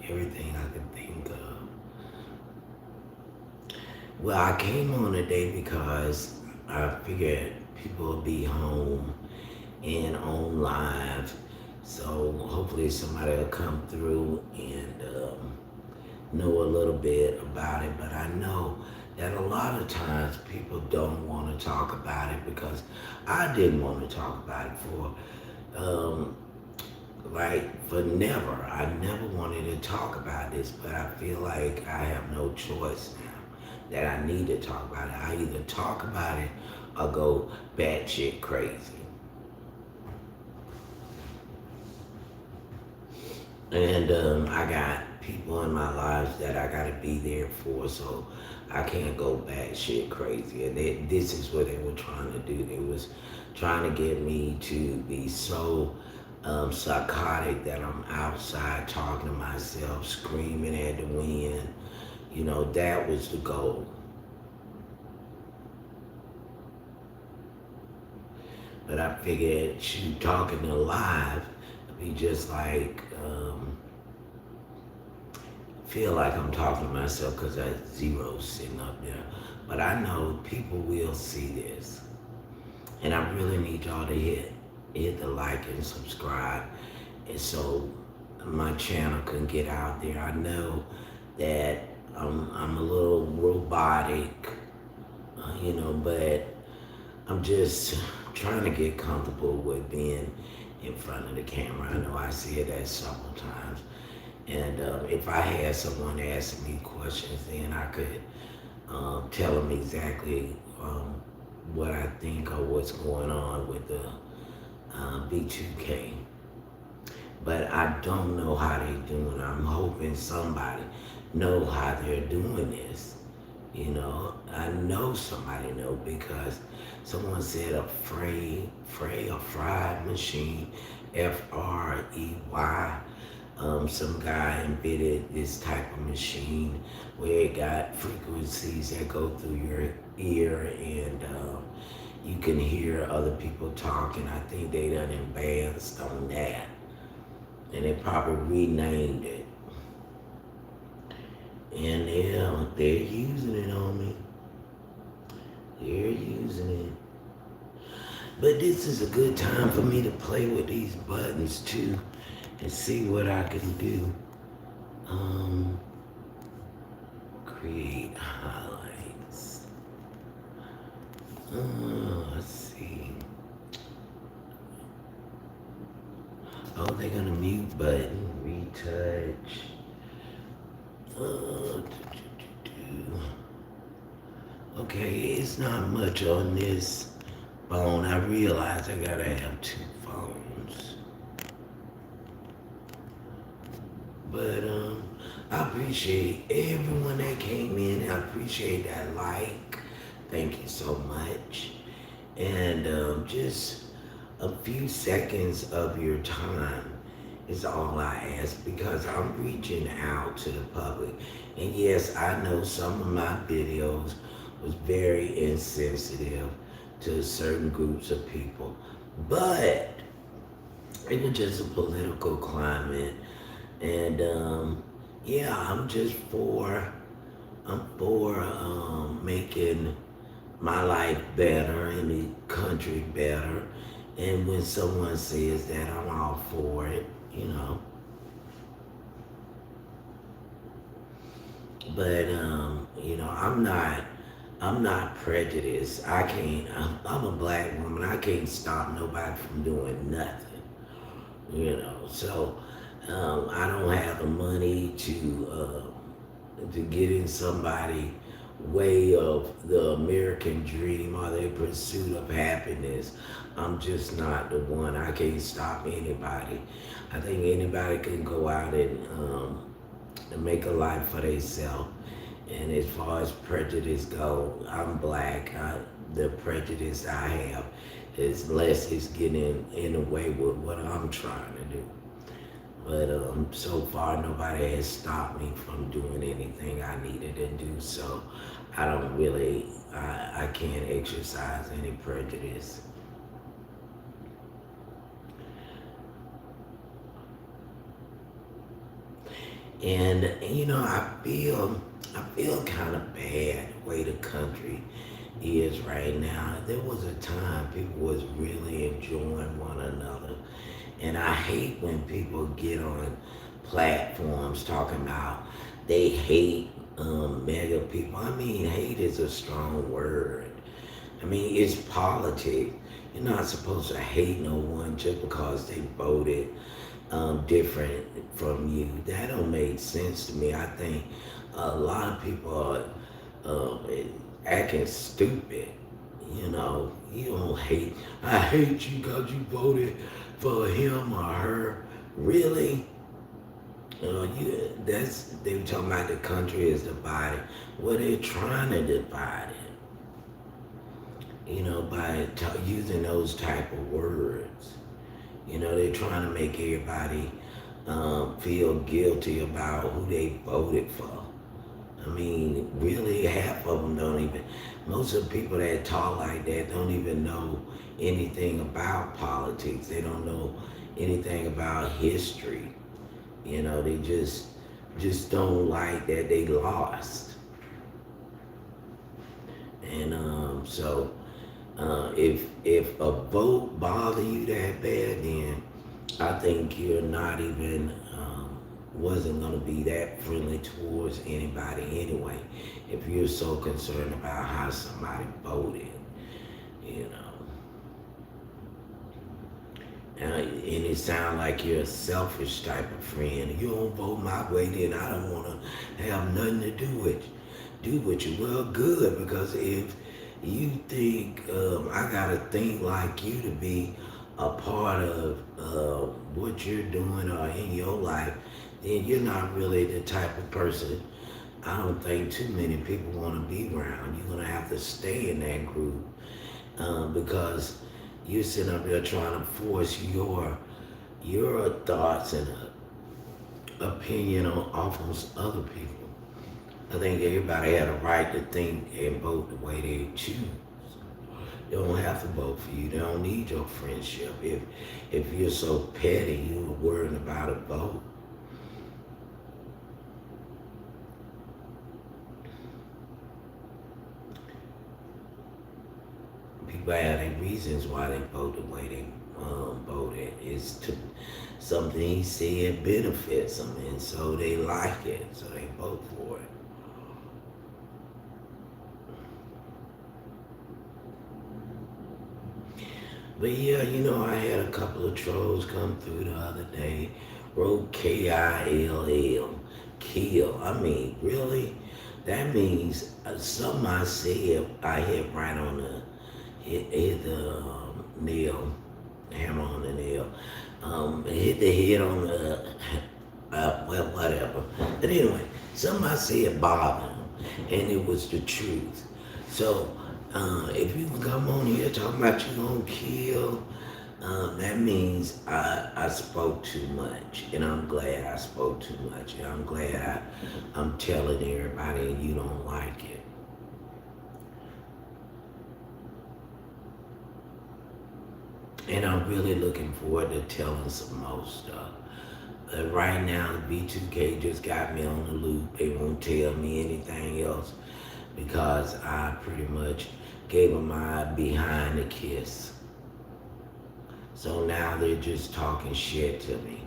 I can think of. Well, I came on today because I figured people will be home and on live. So hopefully somebody will come through and know a little bit about it. But I know that a lot of times people don't want to talk about it because I didn't want to talk about it um, for never. I never wanted to talk about this, but I feel like I have no choice now that I need to talk about it. I either talk about it or go batshit crazy. And I got people in my lives that I gotta be there for, so I can't go back shit crazy. And this is what they were trying to do. They was trying to get me to be so psychotic that I'm outside talking to myself, screaming at the wind. You know, that was the goal. But I figured, shoot, talking to live, be just like. Feel like I'm talking to myself because that zero's sitting up there. But I know people will see this. And I really need y'all to hit the like and subscribe. And so my channel can get out there. I know that I'm a little robotic, but I'm just trying to get comfortable with being in front of the camera. I know I said that several times. And if I had someone asking me questions, then I could tell them exactly what I think or what's going on with the B2K. But I don't know how they're doing. I'm hoping somebody know how they're doing this. I know somebody know because someone said a fried machine, FREY. Some guy invented this type of machine where it got frequencies that go through your ear and you can hear other people talking. I think they done advanced on that. And they probably renamed it. And they're using it on me. They're using it. But this is a good time for me to play with these buttons too and see what I can do. Create highlights. Let's see. Oh, they're gonna mute button, retouch. Okay, it's not much on this phone. I realize I gotta have two phones. But I appreciate everyone that came in. I appreciate that like. Thank you so much. And just a few seconds of your time is all I ask because I'm reaching out to the public. And yes, I know some of my videos was very insensitive to certain groups of people. But it was just a political climate. And yeah, I'm for making my life better and the country better. And when someone says that, I'm all for it. But I'm not prejudiced. I'm a black woman. I can't stop nobody from doing nothing. So I don't have the money to get in somebody way of the American dream or their pursuit of happiness. I'm just not the one. I can't stop anybody. I think anybody can go out and make a life for themselves. And as far as prejudice go, I'm black. The prejudice I have is less is getting in the way with what I'm trying to do. But so far, nobody has stopped me from doing anything I needed to do. So I can't exercise any prejudice. And I feel kind of bad way the country is right now. There was a time people was really enjoying one another. And I hate when people get on platforms talking about they hate mega people. I mean, hate is a strong word. I mean, it's politics. You're not supposed to hate no one just because they voted different from you. That don't make sense to me. I think a lot of people are acting stupid. You know, you don't hate. I hate you because you voted for him or her. Really? They were talking about the country is divided. Well, they're trying to divide it. By using those type of words. They're trying to make everybody feel guilty about who they voted for. I mean, really, half of them don't even. Most of the people that talk like that don't even know anything about politics. They don't know anything about history. They just don't like that they lost. And so if a vote bother you that bad, then I think you're not even wasn't going to be that friendly towards anybody anyway. If you're so concerned about how somebody voted, you know. And it sounds like you're a selfish type of friend. You don't vote my way, then I don't want to have nothing to do with you. Well, good, because if you think I gotta think like you to be a part of what you're doing or in your life, then you're not really the type of person I don't think too many people want to be around. You're gonna have to stay in that group because you're sitting up there trying to force your thoughts and opinion on off of other people. I think everybody had a right to think and vote the way they choose. They don't have to vote for you. They don't need your friendship. If you're so petty, you're worried about a vote. People have their reasons why they vote the way they voted. It's to something he said benefits them, and so they like it, so they vote for it. But yeah, I had a couple of trolls come through the other day. Wrote Kill. Kill. I mean, really? That means something I said, I hit right on hit the nail, hammer on the nail. Hit the head on the, well, whatever. But anyway, something I said bothered him, and it was the truth. So, if you can come on here talking about you gonna kill, that means I spoke too much, and I'm glad I spoke too much, and I'm glad I'm telling everybody and you don't like it. And I'm really looking forward to telling some more stuff. But right now, the B2K just got me on the loop. They won't tell me anything else because I pretty much gave them my behind the kiss. So now they're just talking shit to me.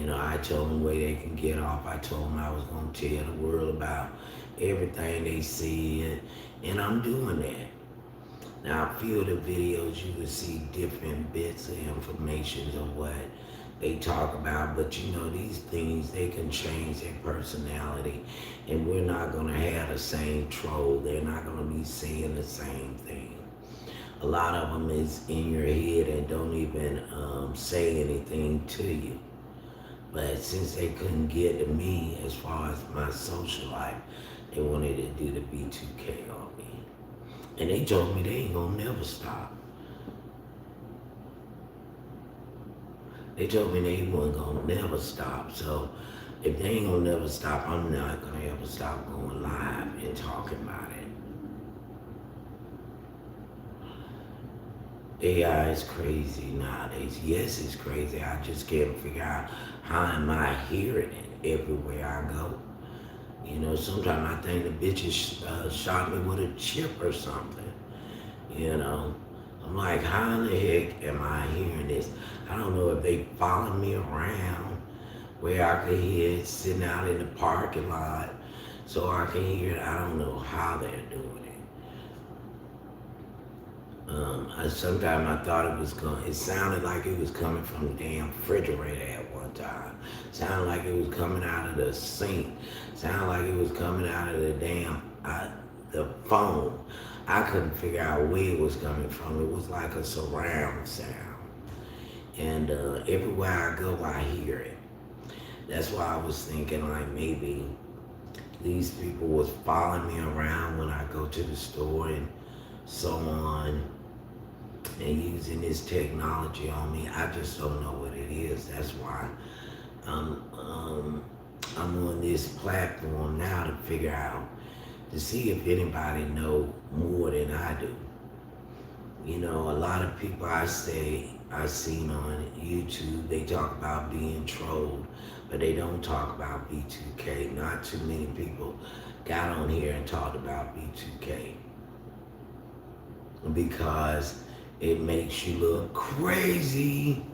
I told them where they can get off. I told them I was going to tell the world about everything they see, and I'm doing that. Now, a few of the videos, you will see different bits of information of what they talk about, but these things, they can change their personality, and we're not going to have the same troll. They're not going to be saying the same thing. A lot of them is in your head and don't even say anything to you. But since they couldn't get to me as far as my social life, they wanted to do the B2K on me. And they told me they ain't gonna never stop. They told me they weren't gonna never stop. So if they ain't gonna never stop, I'm not gonna ever stop going live and talking about it. AI is crazy nowadays. Yes, it's crazy. I just can't figure out how am I hearing it everywhere I go. Sometimes I think the bitches shot me with a chip or something. You know, I'm like, how in the heck am I hearing this? I don't know if they follow me around where I can hear it sitting out in the parking lot so I can hear it. I don't know how they're doing it. Sometimes I thought it sounded like it was coming from the damn refrigerator at one time. Sounded like it was coming out of the sink. Sounded like it was coming out of the phone. I couldn't figure out where it was coming from. It was like a surround sound. And everywhere I go, I hear it. That's why I was thinking like maybe these people was following me around when I go to the store and so on and using this technology on me. I just don't know what it is. That's why I'm I'm on this platform now to figure out to see if anybody know more than I do. A lot of people I seen on YouTube, they talk about being trolled, but they don't talk about B2K. Not too many people got on here and talked about B2K because it makes you look crazy.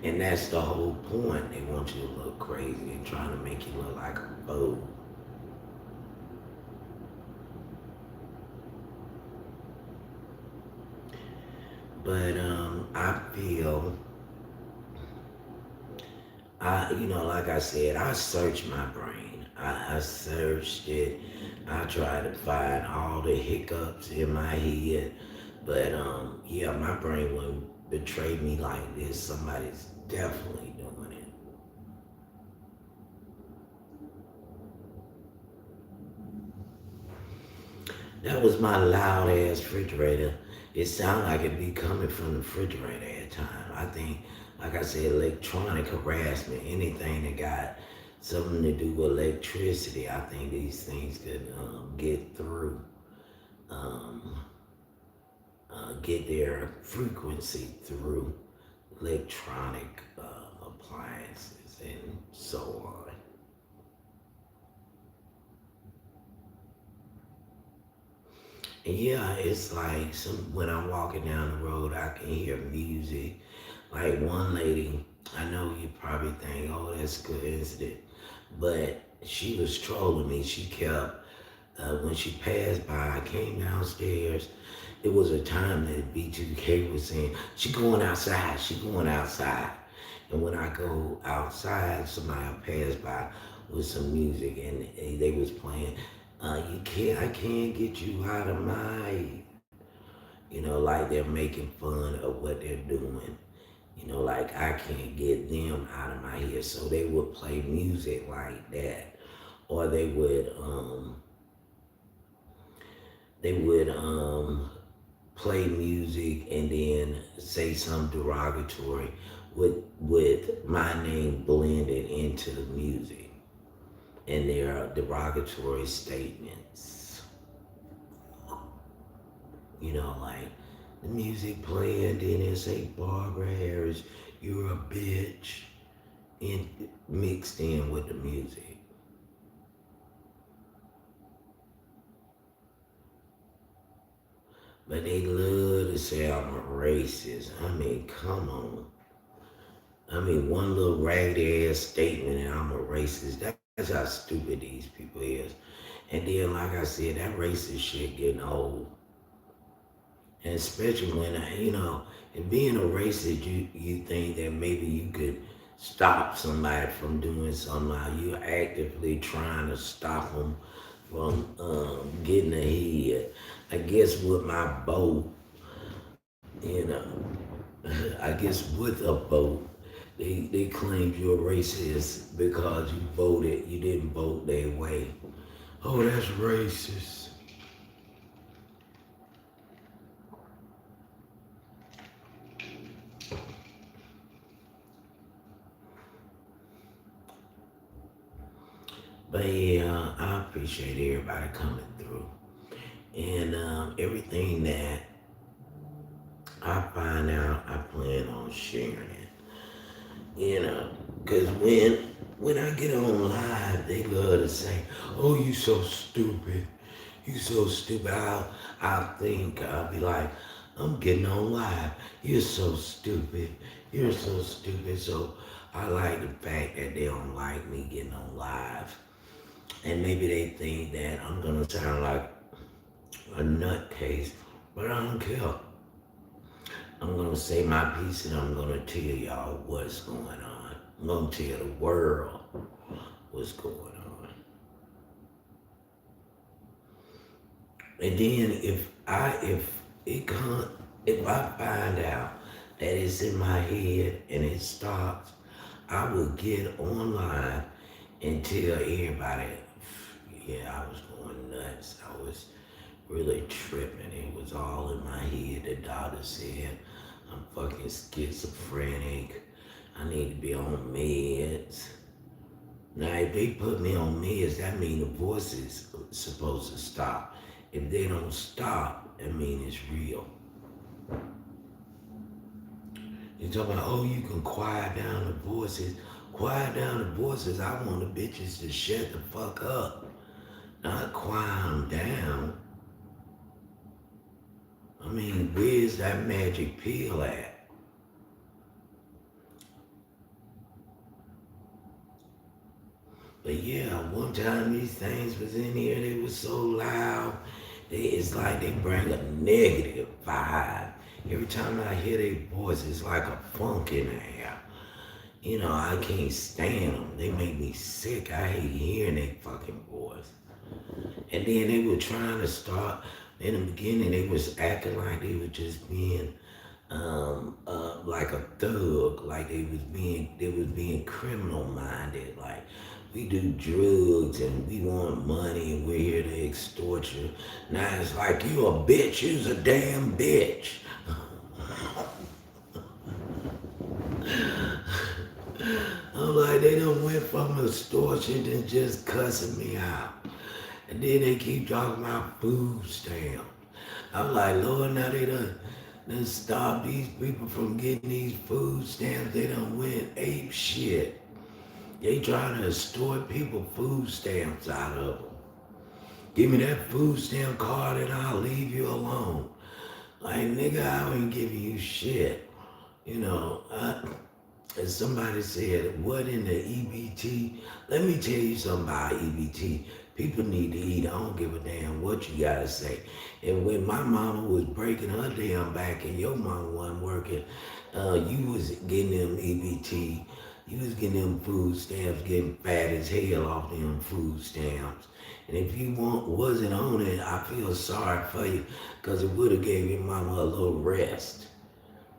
And that's the whole point. They want you to look crazy and trying to make you look like a fool. But I feel, like I said, I searched my brain. I searched it. I tried to find all the hiccups in my head. But yeah, my brain wouldn't betray me like this. Somebody's definitely doing it. That was my loud ass refrigerator. It sounded like it be coming from the refrigerator at times. I think, like I said, electronic harassment, anything that got something to do with electricity, I think these things could get through, um, get their frequency through electronic appliances and so on. And yeah, it's like when I'm walking down the road, I can hear music. Like one lady, I know you probably think, oh, that's a coincidence, but she was trolling me. She kept when she passed by, I came downstairs. It was a time that B2K was saying, she going outside, she going outside. And when I go outside, somebody will pass by with some music and they was playing, I can't get you out of my, like they're making fun of what they're doing. Like I can't get them out of my head. So they would play music like that. Or they would play music and then say something derogatory with my name blended into the music and their derogatory statements. Like the music playing, then it say Barbara Harris, you're a bitch, and mixed in with the music. But they love to say I'm a racist. I mean, come on. I mean, one little ragged ass statement and I'm a racist. That's how stupid these people is. And then, like I said, that racist shit getting old. And especially when, and being a racist, you think that maybe you could stop somebody from doing something. Like you're actively trying to stop them from getting ahead. I guess with my vote, you know, I guess with a vote, they claimed you're racist because you didn't vote their way. Oh, that's racist. But yeah, I appreciate everybody coming through. And everything that I find out, I plan on sharing it. Because when when I get on live, they love to say, "Oh, you so stupid. You so stupid." I'll think, I'll be like, "I'm getting on live. You're so stupid. You're so stupid." So I like the fact that they don't like me getting on live. And maybe they think that I'm gonna sound like a nutcase, but I don't care. I'm gonna say my piece and I'm gonna tell y'all what's going on. I'm gonna tell the world what's going on. And then it can't if I find out that it's in my head and it stops, I will get online and tell everybody, yeah, I was going nuts. I was really tripping. It was all in my head. The doctor said I'm fucking schizophrenic. I need to be on meds. Now, if they put me on meds, that means the voice is supposed to stop. If they don't stop, that means it's real. You talking about, oh, you can quiet down the voices. Quiet down the voices. I want the bitches to shut the fuck up. Not quiet them down. I mean, where's that magic pill at? But yeah, one time these things was in here, they was so loud. It's like they bring a negative vibe. Every time I hear their voice, it's like a funk in the air. You know, I can't stand them. They make me sick. I hate hearing their fucking voice. And then they were trying to start, in the beginning, they was acting like they were just being like a thug, like they was being criminal minded, like we do drugs and we want money and we're here to extort you. Now it's like you a bitch, you's a damn bitch. I'm like they done went from extortion to just cussing me out. And then they keep talking about food stamps. I'm like, Lord, now they done stop these people from getting these food stamps. They done went ape shit. They trying to extort people food stamps out of them. Give me that food stamp card and I'll leave you alone. Like, nigga, I ain't giving you shit. You know, as somebody said, what in the EBT? Let me tell you something about EBT. People need to eat. I don't give a damn what you gotta say. And when my mama was breaking her damn back and your mama wasn't working, you was getting them EBT. You was getting them food stamps, getting fat as hell off them food stamps. And if you wasn't on it, I feel sorry for you, cause it would have gave your mama a little rest.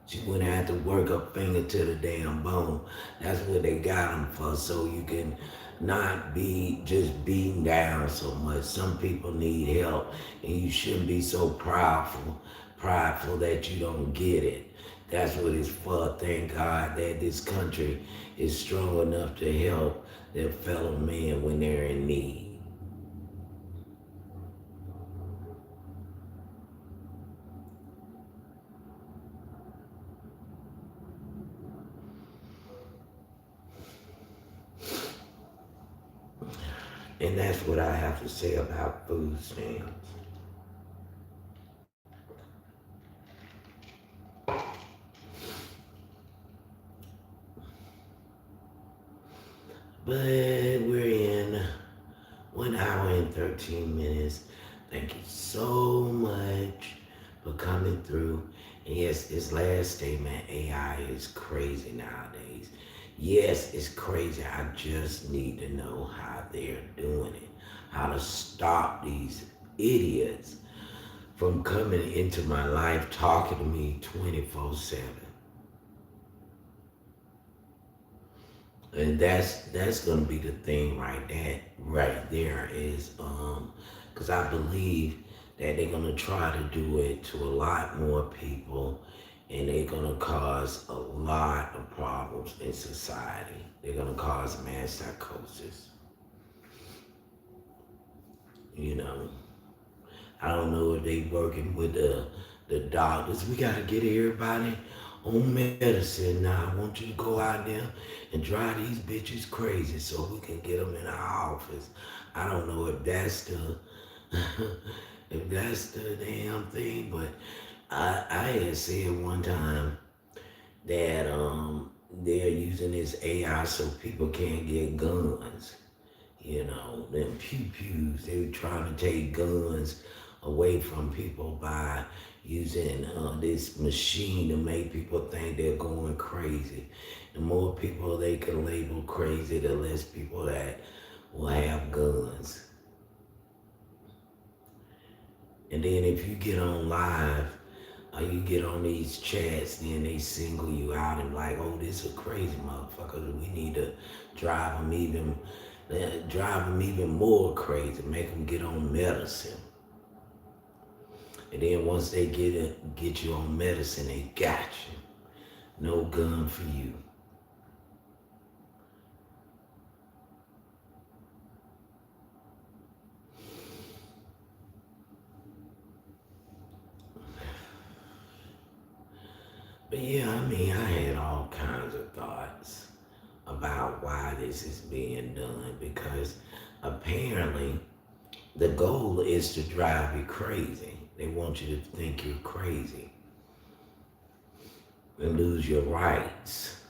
She wouldn't have to work her finger to the damn bone. That's what they got them for, so you can not be just beaten down so much. Some people need help, and you shouldn't be so prideful that you don't get it. That's what it's for. Thank God that this country is strong enough to help their fellow men when they're in need. And that's what I have to say about food stamps. But we're in 1 hour and 13 minutes. Thank you so much for coming through. And yes, this last statement, AI is crazy nowadays. Yes, it's crazy. I just need to know how they're doing it, how to stop these idiots from coming into my life talking to me 24/7. And that's gonna be the thing right there is because I believe that they're gonna try to do it to a lot more people and they're gonna cause a lot of problems in society. They're gonna cause mass psychosis. You know, I don't know if they working with the doctors. We gotta get everybody on medicine. Now I want you to go out there and drive these bitches crazy so we can get them in our office. I don't know if that's the if that's the damn thing, but I had said one time that they're using this AI so people can't get guns. You know, them pew pews, they were trying to take guns away from people by using this machine to make people think they're going crazy. The more people they can label crazy, the less people that will have guns. And then if you get on live, you get on these chats, then they single you out and like, oh, this is a crazy motherfucker. We need to drive them even, drive them even more crazy, make them get on medicine. And then once they get you on medicine, they got you. No gun for you. But yeah, I mean, I had all kinds of thoughts about why this is being done because apparently the goal is to drive you crazy. They want you to think you're crazy and lose your rights.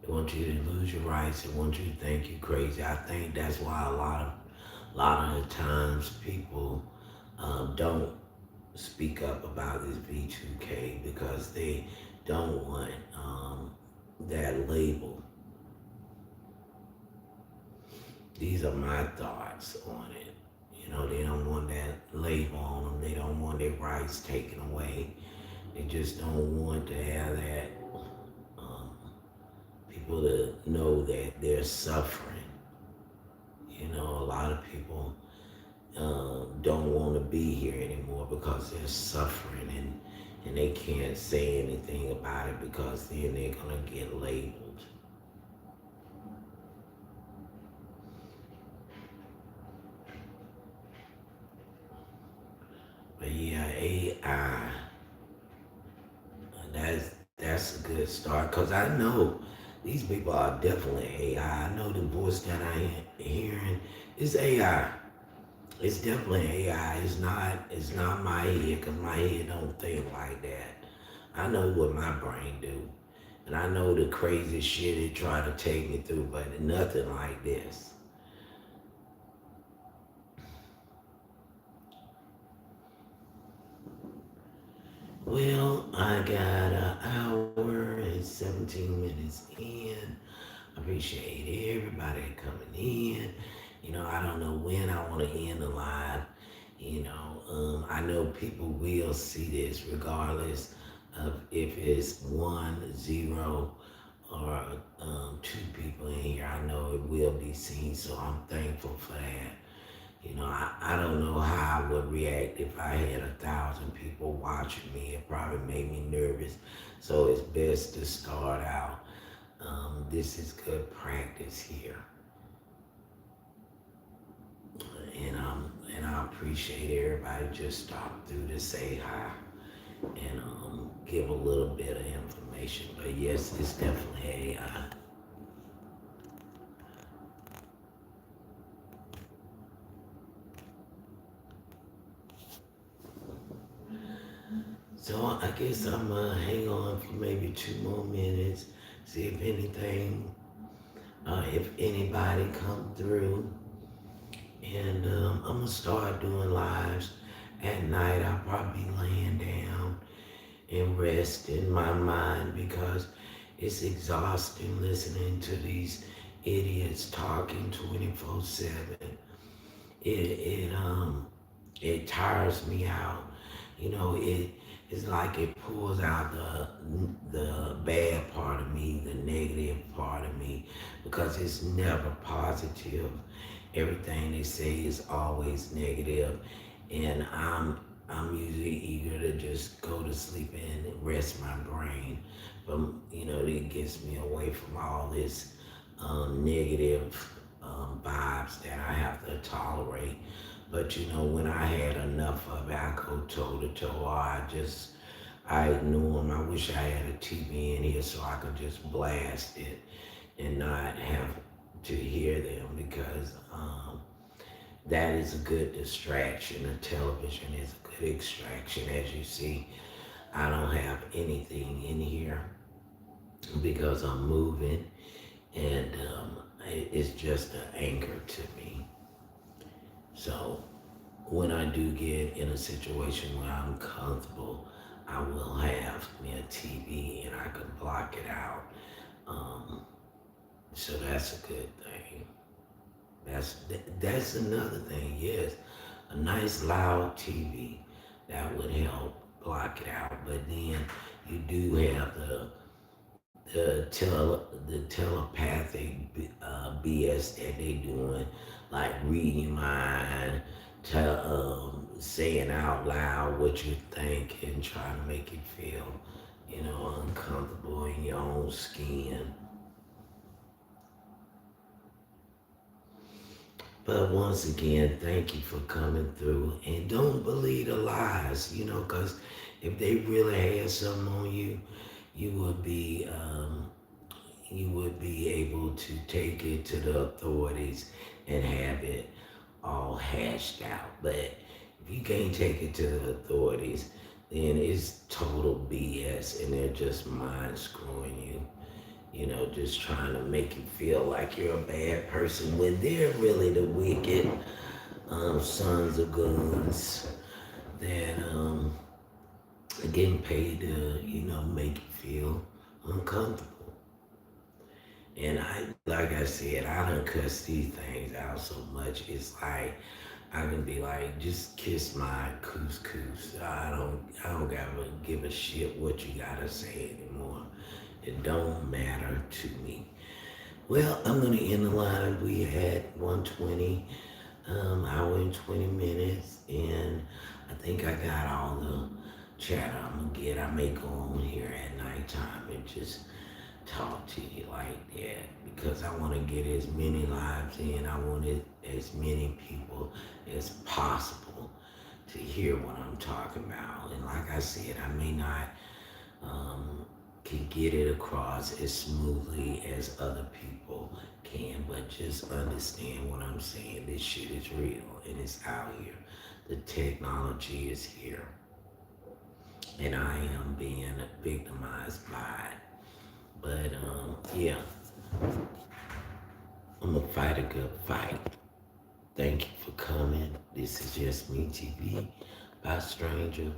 They want you to lose your rights. They want you to think you're crazy. I think that's why a lot of the times people don't speak up about this V2K because they don't want that label. These are my thoughts on it. You know, they don't want that label on them. They don't want their rights taken away. They just don't want to have that um, people to know that they're suffering. You know, a lot of people don't want to be here anymore because they're suffering and they can't say anything about it because then they're going to get labeled. But yeah, AI, that's a good start because I know these people are definitely AI. I know the voice that I am hearing is AI. It's definitely AI. It's not my head because my head don't think like that. I know what my brain do, and I know the crazy shit it try to take me through, but nothing like this. Well, I got an hour and 17 minutes in. I appreciate everybody coming in. You know, I don't know when I want to end the live. You know, I know people will see this regardless of if it's 1, 0, or two people in here. I know it will be seen, so I'm thankful for that. You know, I don't know how I would react if I had 1,000 people watching me. It probably made me nervous. So it's best to start out. This is good practice here, and I appreciate everybody just stopped through to say hi and give a little bit of information. But yes, it's definitely AI. So I guess I'm gonna hang on for maybe 2 more minutes, see if anything, if anybody come through, and I'm gonna start doing lives at night. I'll probably be laying down and rest in my mind because it's exhausting listening to these idiots talking 24/7. It tires me out. You know, it's like it pulls out the bad part of me, the negative part of me, because it's never positive. Everything they say is always negative, and I'm usually eager to just go to sleep and rest my brain. But you know, it gets me away from all this negative vibes that I have to tolerate. But you know, when I had enough of it, I go toe to toe. I ignore them. I wish I had a TV in here so I could just blast it and not have to hear them because that is a good distraction. A television is a good extraction. As you see, I don't have anything in here because I'm moving, and it's just an anchor to me. So when I do get in a situation where I'm comfortable, I will have me a TV and I can block it out. Um, so that's a good thing. That's another thing. Yes, a nice loud TV that would help block it out. But then you do have the telepathic BS that they doing, like reading your mind, saying out loud what you think and trying to make you feel, uncomfortable in your own skin. But once again, thank you for coming through. And don't believe the lies, because if they really had something on you, you would be you would be able to take it to the authorities and have it all hashed out. But if you can't take it to the authorities, then it's total BS and they're just mind screwing you. Just trying to make you feel like you're a bad person when they're really the wicked sons of guns that are getting paid to, make you feel uncomfortable. And like I said, I don't cuss these things out so much. It's like I can be like, just kiss my couscous. I don't gotta give a shit what you gotta say anymore. It don't matter to me. Well, I'm gonna end the line. We had 120, hour and 20 minutes, and I think I got all the chatter I'm gonna get. I may go on here at nighttime and just talk to you like that because I want to get as many lives in. I want as many people as possible to hear what I'm talking about. And like I said, I may not can get it across as smoothly as other people can, but just understand what I'm saying. This shit is real and it's out here. The technology is here, and I am being victimized by it. But yeah, I'm gonna fight a good fight. Thank you for coming. This is just me TV by Stranger.